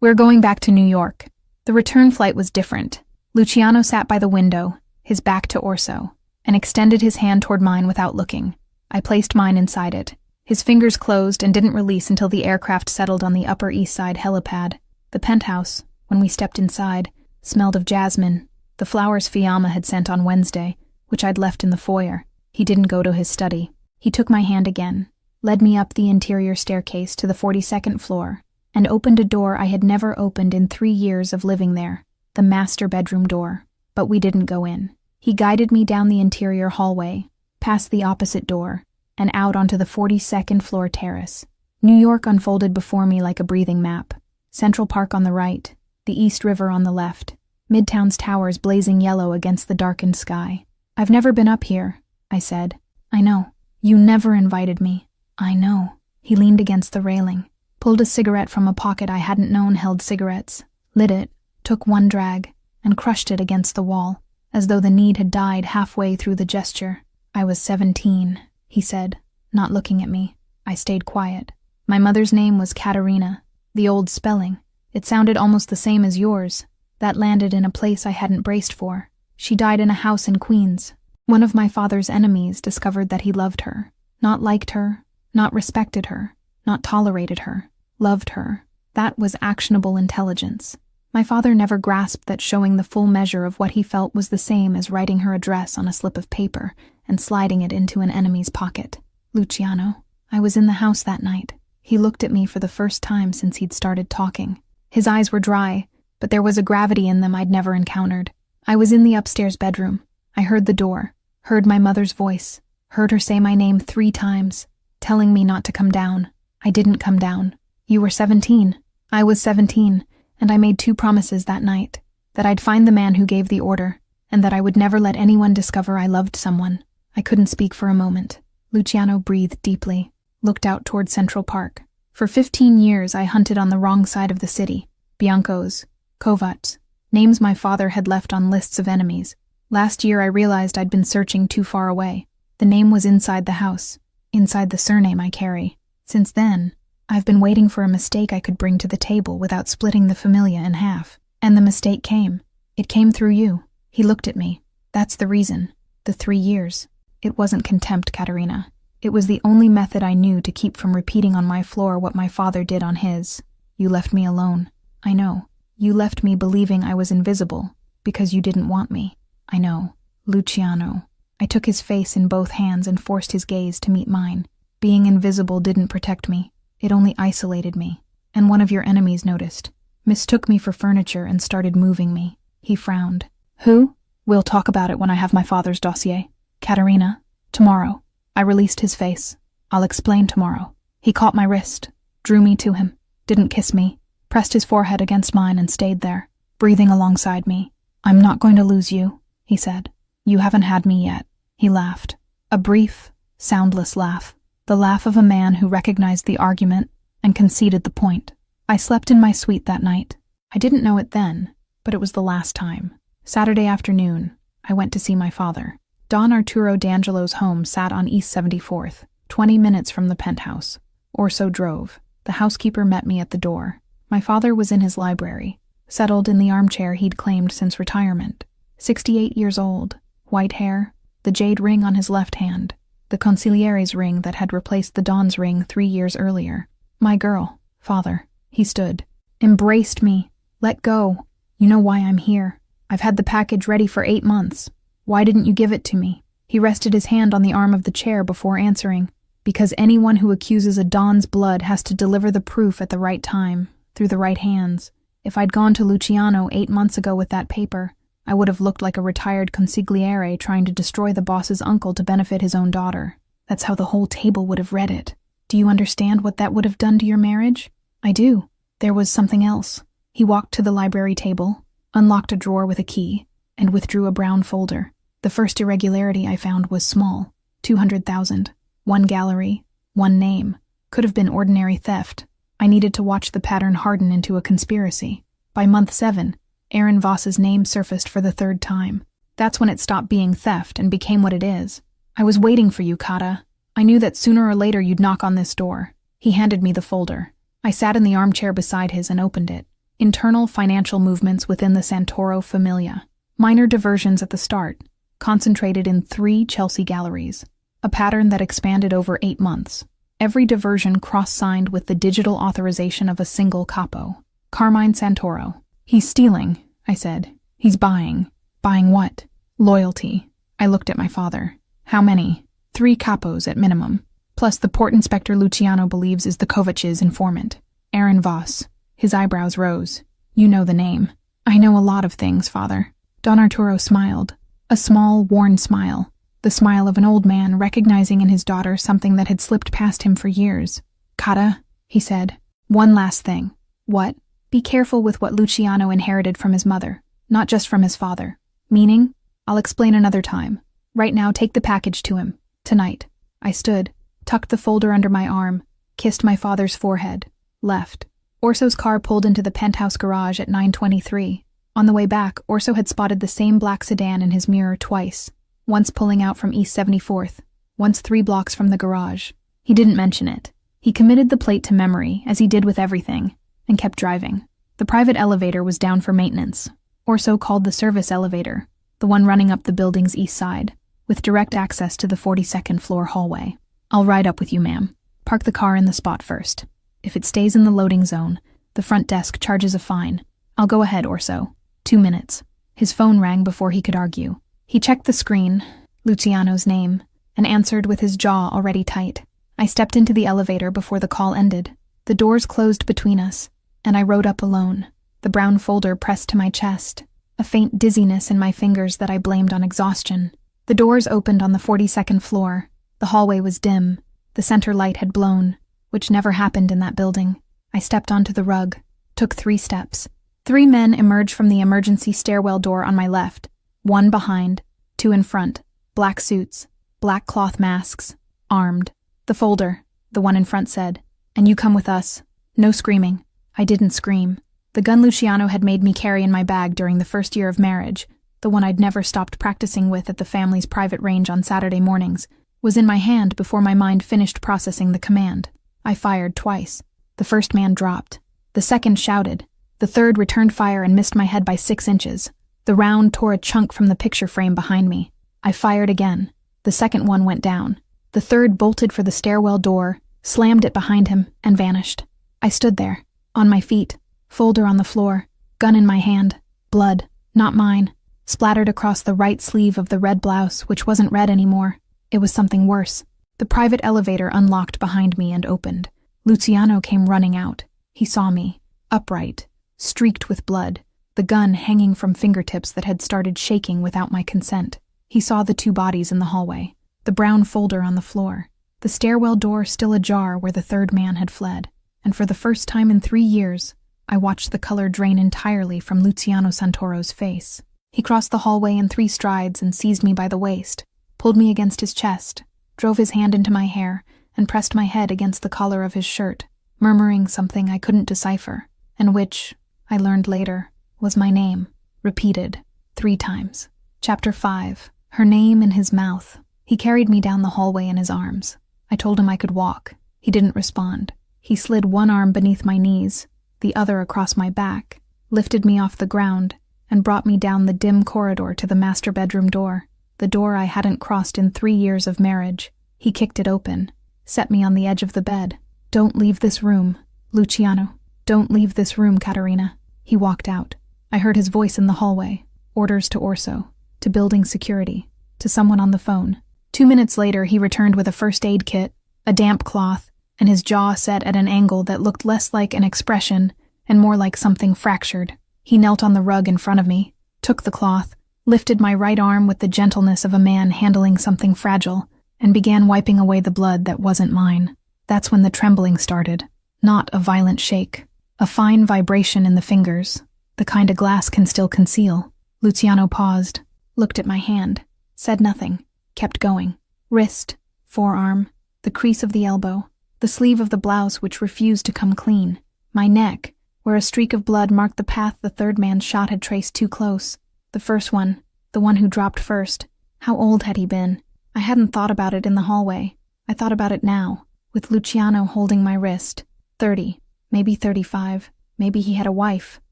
"We're going back to New York." The return flight was different. Luciano sat by the window, his back to Orso, and extended his hand toward mine without looking. I placed mine inside it. His fingers closed and didn't release until the aircraft settled on the Upper East Side helipad. The penthouse, when we stepped inside, smelled of jasmine, the flowers Fiamma had sent on Wednesday, which I'd left in the foyer. He didn't go to his study. He took my hand again, led me up the interior staircase to the 42nd floor, and opened a door I had never opened in 3 years of living there, the master bedroom door. But we didn't go in. He guided me down the interior hallway, past the opposite door, and out onto the 42nd floor terrace. New York unfolded before me like a breathing map. Central Park on the right, the East River on the left, Midtown's towers blazing yellow against the darkened sky. "I've never been up here," I said. "I know. You never invited me." "I know." He leaned against the railing, pulled a cigarette from a pocket I hadn't known held cigarettes, lit it, took one drag, and crushed it against the wall, as though the need had died halfway through the gesture. "I was 17, he said, not looking at me. I stayed quiet. "My mother's name was Katerina. The old spelling. It sounded almost the same as yours. That landed in a place I hadn't braced for. She died in a house in Queens. One of my father's enemies discovered that he loved her. Not liked her, not respected her, not tolerated her. Loved her. That was actionable intelligence. My father never grasped that showing the full measure of what he felt was the same as writing her address on a slip of paper and sliding it into an enemy's pocket. Luciano. I was in the house that night. He looked at me for the first time since he'd started talking. His eyes were dry, but there was a gravity in them I'd never encountered. I was in the upstairs bedroom. I heard the door, heard my mother's voice, heard her say my name 3 times, telling me not to come down. I didn't come down. You were 17. I was 17, and I made 2 promises that night, that I'd find the man who gave the order, and that I would never let anyone discover I loved someone. I couldn't speak for a moment. Luciano breathed deeply, looked out toward Central Park. For 15 years I hunted on the wrong side of the city. Bianco's, Kovats, names my father had left on lists of enemies. Last year I realized I'd been searching too far away. The name was inside the house, inside the surname I carry. Since then, I've been waiting for a mistake I could bring to the table without splitting the familia in half. And the mistake came. It came through you. He looked at me. That's the reason. The 3 years. It wasn't contempt, Katerina. It was the only method I knew to keep from repeating on my floor what my father did on his. You left me alone. I know. You left me believing I was invisible, because you didn't want me. I know. Luciano. I took his face in both hands and forced his gaze to meet mine. Being invisible didn't protect me. It only isolated me. And one of your enemies noticed. Mistook me for furniture and started moving me. He frowned. Who? We'll talk about it when I have my father's dossier. Katerina. Tomorrow. I released his face. I'll explain tomorrow. He caught my wrist, drew me to him, didn't kiss me, pressed his forehead against mine and stayed there, breathing alongside me. I'm not going to lose you, he said. You haven't had me yet. He laughed. A brief, soundless laugh. The laugh of a man who recognized the argument and conceded the point. I slept in my suite that night. I didn't know it then, but it was the last time. Saturday afternoon, I went to see my father. Don Arturo D'Angelo's home sat on East 74th, 20 minutes from the penthouse. Orso drove. The housekeeper met me at the door. My father was in his library, settled in the armchair he'd claimed since retirement. 68 years old, white hair, the jade ring on his left hand, the consigliere's ring that had replaced the Don's ring 3 years earlier. My girl, father. He stood. Embraced me. Let go. You know why I'm here. I've had the package ready for 8 months. Why didn't you give it to me? He rested his hand on the arm of the chair before answering. Because anyone who accuses a Don's blood has to deliver the proof at the right time, through the right hands. If I'd gone to Luciano 8 months ago with that paper, I would have looked like a retired consigliere trying to destroy the boss's uncle to benefit his own daughter. That's how the whole table would have read it. Do you understand what that would have done to your marriage? I do. There was something else. He walked to the library table, unlocked a drawer with a key, and withdrew a brown folder. The first irregularity I found was small. 200,000. 1 gallery. 1 name. Could have been ordinary theft. I needed to watch the pattern harden into a conspiracy. By month 7, Aaron Voss's name surfaced for the 3rd time. That's when it stopped being theft and became what it is. I was waiting for you, Kata. I knew that sooner or later you'd knock on this door. He handed me the folder. I sat in the armchair beside his and opened it. Internal financial movements within the Santoro Familia. Minor diversions at the start, concentrated in 3 Chelsea galleries. A pattern that expanded over 8 months. Every diversion cross-signed with the digital authorization of a single capo. Carmine Santoro. He's stealing, I said. He's buying. Buying what? Loyalty. I looked at my father. How many? 3 capos at minimum. Plus, the port inspector Luciano believes is the Kovac's informant, Aaron Voss. His eyebrows rose. You know the name. I know a lot of things, Father. Don Arturo smiled. A small, worn smile. The smile of an old man recognizing in his daughter something that had slipped past him for years. Cara, he said. One last thing. What? Be careful with what Luciano inherited from his mother, not just from his father. Meaning? I'll explain another time. Right now, take the package to him. Tonight. I stood, tucked the folder under my arm, kissed my father's forehead, left. Orso's car pulled into the penthouse garage at 9:23. On the way back, Orso had spotted the same black sedan in his mirror twice, once pulling out from East 74th, once 3 blocks from the garage. He didn't mention it. He committed the plate to memory, as he did with everything, and kept driving. The private elevator was down for maintenance. Orso called the service elevator, the one running up the building's east side, with direct access to the 42nd floor hallway. I'll ride up with you, ma'am. Park the car in the spot first. If it stays in the loading zone, the front desk charges a fine. I'll go ahead, Orso. 2 minutes. His phone rang before he could argue. He checked the screen, Luciano's name, and answered with his jaw already tight. I stepped into the elevator before the call ended. The doors closed between us, and I rode up alone, the brown folder pressed to my chest, a faint dizziness in my fingers that I blamed on exhaustion. The doors opened on the 42nd floor. The hallway was dim. The center light had blown, which never happened in that building. I stepped onto the rug, took 3 steps. 3 men emerged from the emergency stairwell door on my left, 1 behind, 2 in front, black suits, black cloth masks, armed. The folder, the one in front said, "And you come with us." No screaming. I didn't scream. The gun Luciano had made me carry in my bag during the first year of marriage, the one I'd never stopped practicing with at the family's private range on Saturday mornings, was in my hand before my mind finished processing the command. I fired twice. The first man dropped. The second shouted. The third returned fire and missed my head by 6 inches. The round tore a chunk from the picture frame behind me. I fired again. The second one went down. The third bolted for the stairwell door, slammed it behind him, and vanished. I stood there, on my feet, folder on the floor, gun in my hand, blood, not mine, splattered across the right sleeve of the red blouse, which wasn't red anymore. It was something worse. The private elevator unlocked behind me and opened. Luciano came running out. He saw me, upright, streaked with blood, the gun hanging from fingertips that had started shaking without my consent. He saw the 2 bodies in the hallway, the brown folder on the floor, the stairwell door still ajar where the third man had fled, and for the first time in 3 years, I watched the color drain entirely from Luciano Santoro's face. He crossed the hallway in 3 strides and seized me by the waist, pulled me against his chest, drove his hand into my hair, and pressed my head against the collar of his shirt, murmuring something I couldn't decipher, and which, I learned later, was my name, repeated 3 times. Chapter 5. Her name in his mouth. He carried me down the hallway in his arms. I told him I could walk. He didn't respond. He slid one arm beneath my knees, the other across my back, lifted me off the ground, and brought me down the dim corridor to the master bedroom door, the door I hadn't crossed in 3 years of marriage. He kicked it open, set me on the edge of the bed. "Don't leave this room, Luciano. Don't leave this room, Caterina." He walked out. I heard his voice in the hallway, orders to Orso, to building security, to someone on the phone. 2 minutes later, he returned with a first aid kit, a damp cloth, and his jaw set at an angle that looked less like an expression and more like something fractured. He knelt on the rug in front of me, took the cloth, lifted my right arm with the gentleness of a man handling something fragile, and began wiping away the blood that wasn't mine. That's when the trembling started. Not a violent shake. A fine vibration in the fingers, the kind a glass can still conceal. Luciano paused, looked at my hand, said nothing, kept going. Wrist, forearm, the crease of the elbow, the sleeve of the blouse which refused to come clean, my neck, where a streak of blood marked the path the third man's shot had traced too close. The first one, the one who dropped first. How old had he been? I hadn't thought about it in the hallway. I thought about it now, with Luciano holding my wrist. 30, maybe 35, maybe he had a wife,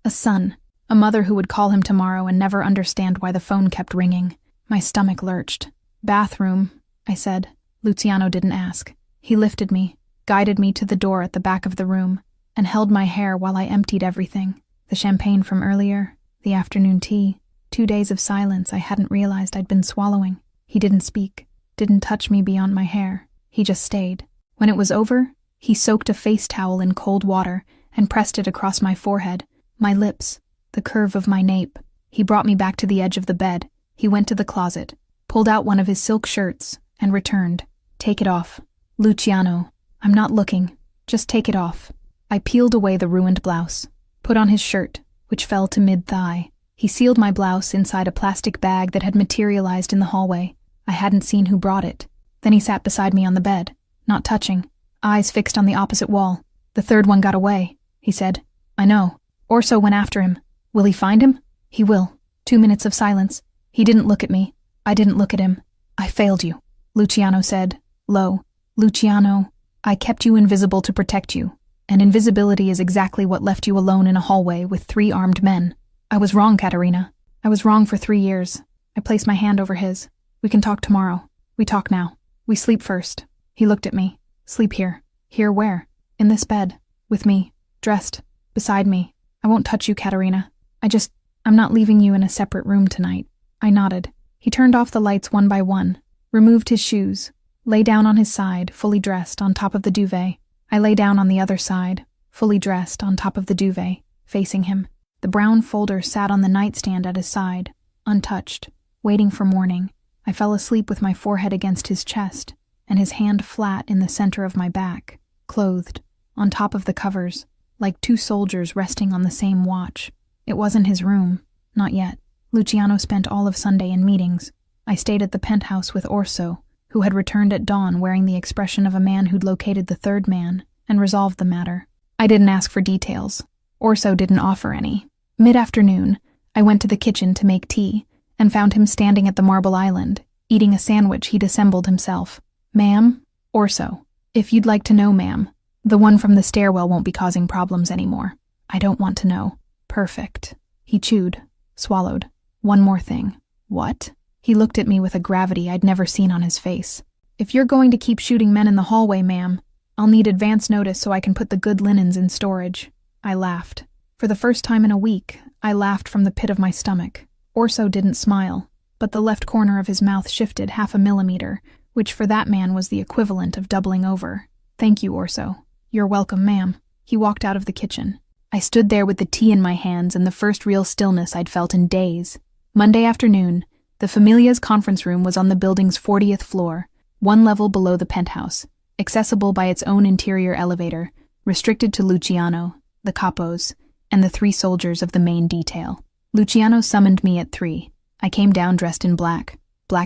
a son, a mother who would call him tomorrow and never understand why the phone kept ringing. My stomach lurched. "Bathroom," I said. Luciano didn't ask. He lifted me, guided me to the door at the back of the room, and held my hair while I emptied everything. The champagne from earlier, the afternoon tea, 2 days of silence I hadn't realized I'd been swallowing. He didn't speak, didn't touch me beyond my hair. He just stayed. When it was over, he soaked a face towel in cold water and pressed it across my forehead, my lips, the curve of my nape. He brought me back to the edge of the bed. He went to the closet, pulled out one of his silk shirts, and returned. "Take it off. Luciano, I'm not looking. Just take it off." I peeled away the ruined blouse, put on his shirt, which fell to mid-thigh. He sealed my blouse inside a plastic bag that had materialized in the hallway. I hadn't seen who brought it. Then he sat beside me on the bed, not touching, eyes fixed on the opposite wall. "The third one got away," he said. "I know. Orso went after him. Will he find him?" "He will." 2 minutes of silence. He didn't look at me. I didn't look at him. "I failed you," Luciano said, low. "Luciano, I kept you invisible to protect you, and invisibility is exactly what left you alone in a hallway with 3 armed men. I was wrong, Katerina. I was wrong for 3 years." I placed my hand over his. "We can talk tomorrow. We talk now. We sleep first." He looked at me. "Sleep here." "Here where?" "In this bed. With me. Dressed. Beside me. I won't touch you, Katerina. I'm not leaving you in a separate room tonight." I nodded. He turned off the lights one by one, removed his shoes, lay down on his side, fully dressed, on top of the duvet. I lay down on the other side, fully dressed, on top of the duvet, facing him. The brown folder sat on the nightstand at his side, untouched, waiting for morning. I fell asleep with my forehead against his chest, and his hand flat in the center of my back, clothed, on top of the covers, like 2 soldiers resting on the same watch. It wasn't his room, not yet. Luciano spent all of Sunday in meetings. I stayed at the penthouse with Orso, who had returned at dawn wearing the expression of a man who'd located the third man and resolved the matter. I didn't ask for details. Orso didn't offer any. Mid-afternoon, I went to the kitchen to make tea and found him standing at the marble island, eating a sandwich he'd assembled himself. "Ma'am?" "Orso. If you'd like to know, ma'am, the one from the stairwell won't be causing problems anymore." "I don't want to know." "Perfect." He chewed, swallowed. "One more thing." "What?" He looked at me with a gravity I'd never seen on his face. "If you're going to keep shooting men in the hallway, ma'am, I'll need advance notice so I can put the good linens in storage." I laughed. For the first time in a week, I laughed from the pit of my stomach. Orso didn't smile, but the left corner of his mouth shifted 0.5 millimeter, which for that man was the equivalent of doubling over. "Thank you, Orso." "You're welcome, ma'am." He walked out of the kitchen. I stood there with the tea in my hands and the first real stillness I'd felt in days. Monday afternoon, the Familia's conference room was on the building's 40th floor, 1 level below the penthouse, accessible by its own interior elevator, restricted to Luciano, the capos, and the 3 soldiers of the main detail. Luciano summoned me at 3. I came down dressed in black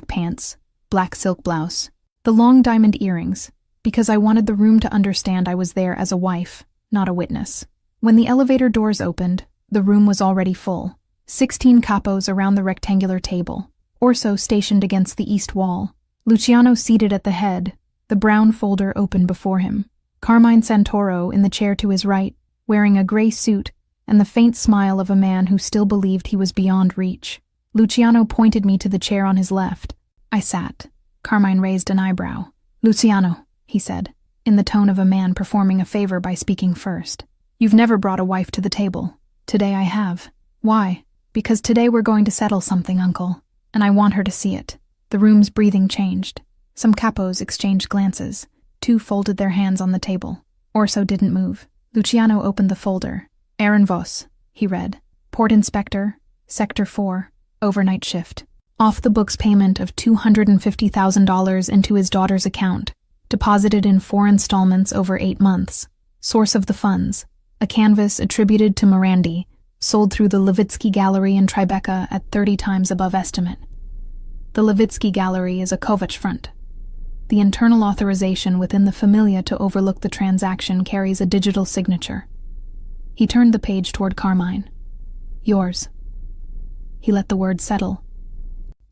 pants, black silk blouse, the long diamond earrings, because I wanted the room to understand I was there as a wife, not a witness. When the elevator doors opened, the room was already full. 16 capos around the rectangular table, Orso stationed against the east wall, Luciano seated at the head, the brown folder open before him, Carmine Santoro in the chair to his right, wearing a gray suit and the faint smile of a man who still believed he was beyond reach. Luciano pointed me to the chair on his left. I sat. Carmine raised an eyebrow. "Luciano," he said, in the tone of a man performing a favor by speaking first. "You've never brought a wife to the table. Today I have." "Why?" "Because today we're going to settle something, Uncle, and I want her to see it." The room's breathing changed. Some capos exchanged glances. 2 folded their hands on the table. Orso didn't move. Luciano opened the folder. "Aaron Voss," he read. "Port Inspector, Sector 4, overnight shift. Off-the-books payment of $250,000 into his daughter's account, deposited in 4 installments over 8 months. Source of the funds, a canvas attributed to Morandi, sold through the Levitsky Gallery in Tribeca at 30 times above estimate. The Levitsky Gallery is a Kovac front. The internal authorization within the Familia to overlook the transaction carries a digital signature." He turned the page toward Carmine. "Yours." He let the word settle.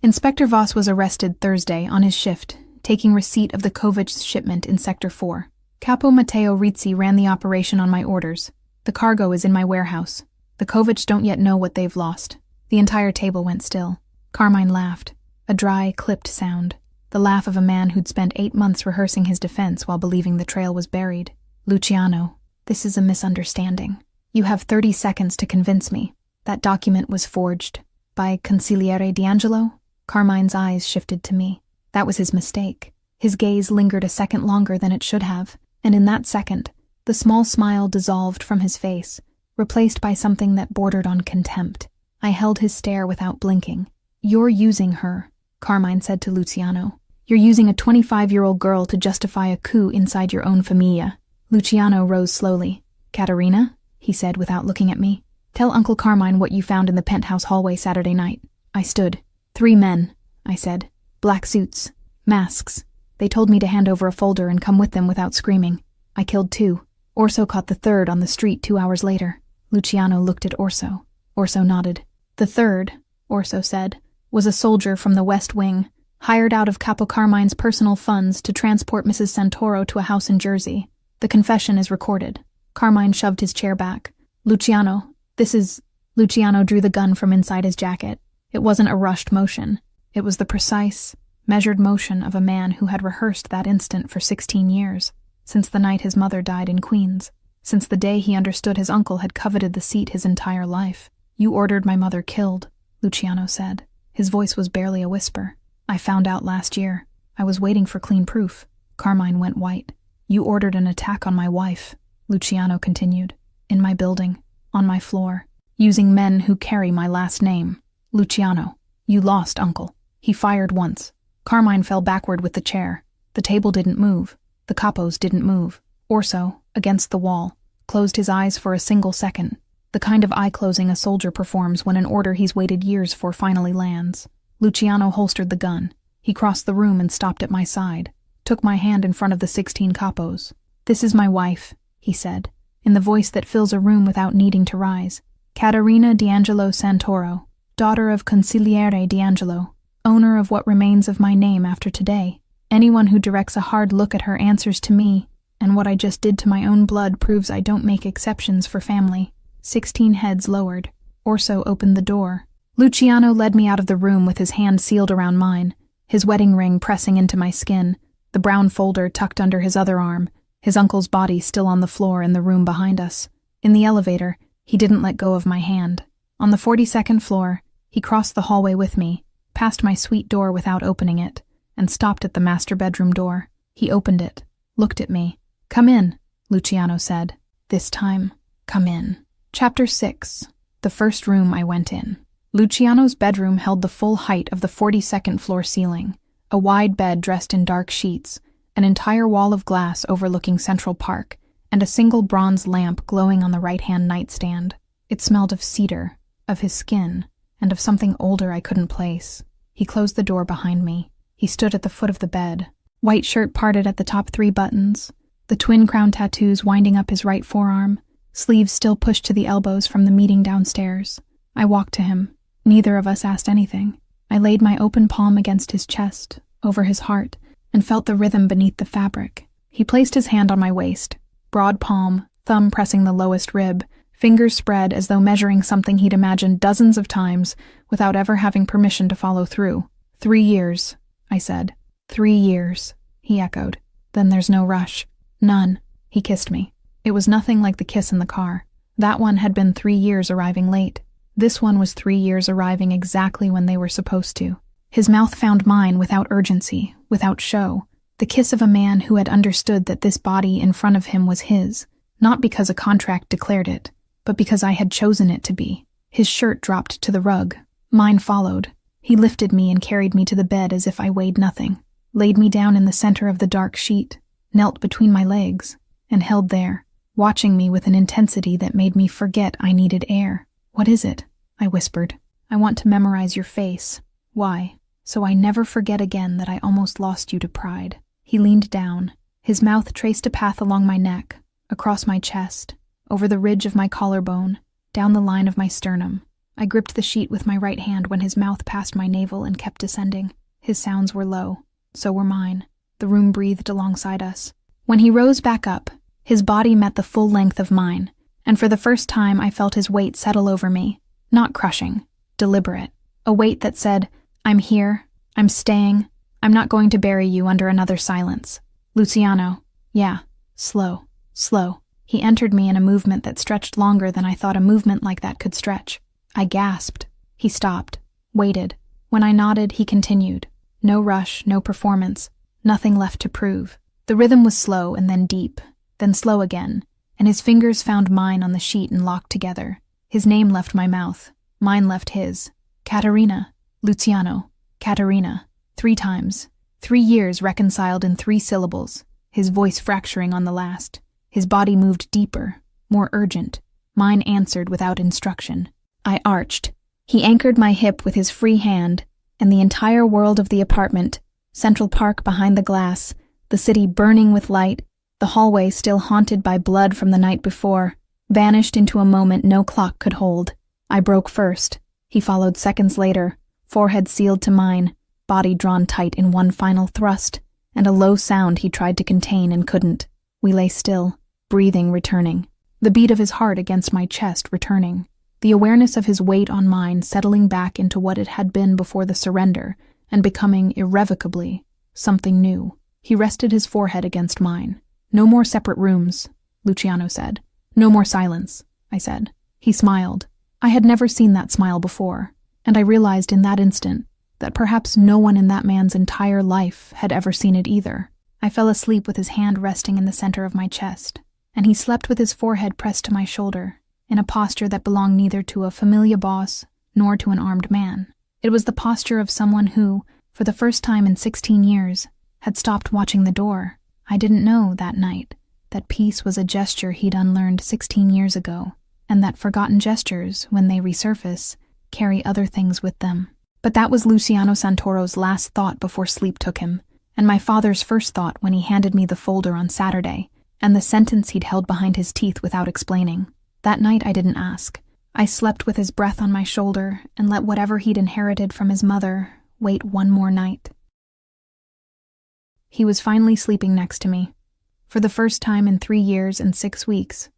Inspector Voss was arrested Thursday on his shift, taking receipt of the Kovac's shipment in Sector 4. Capo Matteo Rizzi ran the operation on my orders. The cargo is in my warehouse. The Kovacs don't yet know what they've lost. The entire table went still. Carmine laughed. A dry, clipped sound. The laugh of a man who'd spent 8 months rehearsing his defense while believing the trail was buried. "Luciano, this is a misunderstanding. You have 30 seconds to convince me. That document was forged. By Consigliere D'Angelo?" Carmine's eyes shifted to me. That was his mistake. His gaze lingered a second longer than it should have, and in that second, the small smile dissolved from his face, replaced by something that bordered on contempt. I held his stare without blinking. "You're using her," Carmine said to Luciano. "You're using a 25-year-old girl to justify a coup inside your own familia." Luciano rose slowly. "Caterina," he said without looking at me, "tell Uncle Carmine what you found in the penthouse hallway Saturday night." I stood. "3 men," I said. "Black suits. Masks. They told me to hand over a folder and come with them without screaming. I killed 2. Orso caught the 3rd on the street 2 hours later." Luciano looked at Orso. Orso nodded. "The 3rd," Orso said, "was a soldier from the West Wing, hired out of Capo Carmine's personal funds to transport Mrs. Santoro to a house in Jersey. The confession is recorded." Carmine shoved his chair back. "Luciano, this is—" Luciano drew the gun from inside his jacket. It wasn't a rushed motion. It was the precise, measured motion of a man who had rehearsed that instant for 16 years, since the night his mother died in Queens, since the day he understood his uncle had coveted the seat his entire life. "You ordered my mother killed," Luciano said. His voice was barely a whisper. "I found out last year. I was waiting for clean proof." Carmine went white. "You ordered an attack on my wife," Luciano continued. "In my building, on my floor, using men who carry my last name. Luciano, you lost, Uncle." He fired once. Carmine fell backward with the chair. The table didn't move. The capos didn't move. Orso, against the wall, closed his eyes for a single second, the kind of eye-closing a soldier performs when an order he's waited years for finally lands. Luciano holstered the gun. He crossed the room and stopped at my side, took my hand in front of the 16 capos. "This is my wife," he said, in the voice that fills a room without needing to rise. "Caterina D'Angelo Santoro, daughter of Consigliere D'Angelo, owner of what remains of my name after today. Anyone who directs a hard look at her answers to me, and what I just did to my own blood proves I don't make exceptions for family." 16 heads lowered. Orso opened the door. Luciano led me out of the room with his hand sealed around mine, his wedding ring pressing into my skin, the brown folder tucked under his other arm, his uncle's body still on the floor in the room behind us. In the elevator, he didn't let go of my hand. On the 42nd floor, he crossed the hallway with me, past my suite door without opening it, and stopped at the master bedroom door. He opened it, looked at me. "Come in," Luciano said. This time, come in. Chapter 6. The first room I went in. Luciano's bedroom held the full height of the 42nd floor ceiling, a wide bed dressed in dark sheets, an entire wall of glass overlooking Central Park, and a single bronze lamp glowing on the right-hand nightstand. It smelled of cedar, of his skin, and of something older I couldn't place. He closed the door behind me. He stood at the foot of the bed, white shirt parted at the top 3 buttons, the twin crown tattoos winding up his right forearm, sleeves still pushed to the elbows from the meeting downstairs. I walked to him. Neither of us asked anything. I laid my open palm against his chest, over his heart, and felt the rhythm beneath the fabric. He placed his hand on my waist, broad palm, thumb pressing the lowest rib, fingers spread as though measuring something he'd imagined dozens of times without ever having permission to follow through. 3 years, I said. 3 years, he echoed. Then there's no rush. None. He kissed me. It was nothing like the kiss in the car. That one had been 3 years arriving late. This one was 3 years arriving exactly when they were supposed to. His mouth found mine without urgency, without show. The kiss of a man who had understood that this body in front of him was his, not because a contract declared it, but because I had chosen it to be. His shirt dropped to the rug. Mine followed. He lifted me and carried me to the bed as if I weighed nothing, laid me down in the center of the dark sheet, knelt between my legs, and held there, watching me with an intensity that made me forget I needed air. "What is it?" I whispered. "I want to memorize your face." "Why?" "So I never forget again that I almost lost you to pride." He leaned down. His mouth traced a path along my neck, across my chest, over the ridge of my collarbone, down the line of my sternum. I gripped the sheet with my right hand when his mouth passed my navel and kept descending. His sounds were low. So were mine. The room breathed alongside us. When he rose back up, his body met the full length of mine, and for the first time I felt his weight settle over me. Not crushing, deliberate. A weight that said, "I'm here, I'm staying, I'm not going to bury you under another silence." "Luciano." "Yeah." Slow, slow. He entered me in a movement that stretched longer than I thought a movement like that could stretch. I gasped. He stopped, waited. When I nodded, he continued. No rush, no performance. Nothing left to prove. The rhythm was slow and then deep, then slow again, and his fingers found mine on the sheet and locked together. His name left my mouth. Mine left his. Caterina. Luciano. Caterina. 3 times. 3 years reconciled in 3 syllables, his voice fracturing on the last. His body moved deeper, more urgent. Mine answered without instruction. I arched. He anchored my hip with his free hand, and the entire world of the apartment, Central Park behind the glass, the city burning with light, the hallway still haunted by blood from the night before, vanished into a moment no clock could hold. I broke first. He followed seconds later, forehead sealed to mine, body drawn tight in one final thrust, and a low sound he tried to contain and couldn't. We lay still, breathing returning, the beat of his heart against my chest returning, the awareness of his weight on mine settling back into what it had been before the surrender and becoming irrevocably something new. He rested his forehead against mine. No more separate rooms, Luciano said. No more silence, I said. He smiled. I had never seen that smile before, and I realized in that instant that perhaps no one in that man's entire life had ever seen it either. I fell asleep with his hand resting in the center of my chest, and he slept with his forehead pressed to my shoulder, in a posture that belonged neither to a Mafia boss nor to an armed man. It was the posture of someone who, for the first time in 16 years, had stopped watching the door. I didn't know that night that peace was a gesture he'd unlearned 16 years ago, and that forgotten gestures, when they resurface, carry other things with them. But that was Luciano Santoro's last thought before sleep took him, and my father's first thought when he handed me the folder on Saturday, and the sentence he'd held behind his teeth without explaining. That night I didn't ask. I slept with his breath on my shoulder and let whatever he'd inherited from his mother wait one more night. He was finally sleeping next to me. For the first time in 3 years and 6 weeks,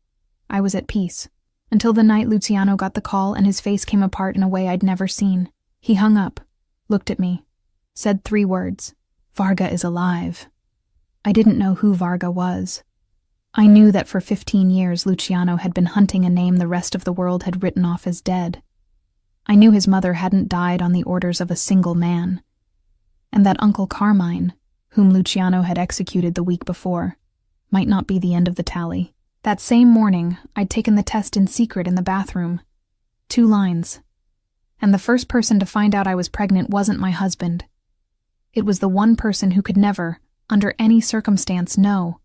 I was at peace, until the night Luciano got the call and his face came apart in a way I'd never seen. He hung up, looked at me, said 3 words. Varga is alive. I didn't know who Varga was. I knew that for 15 years Luciano had been hunting a name the rest of the world had written off as dead. I knew his mother hadn't died on the orders of a single man, and that Uncle Carmine, whom Luciano had executed the week before, might not be the end of the tally. That same morning, I'd taken the test in secret in the bathroom. 2 lines. And the first person to find out I was pregnant wasn't my husband. It was the one person who could never, under any circumstance, know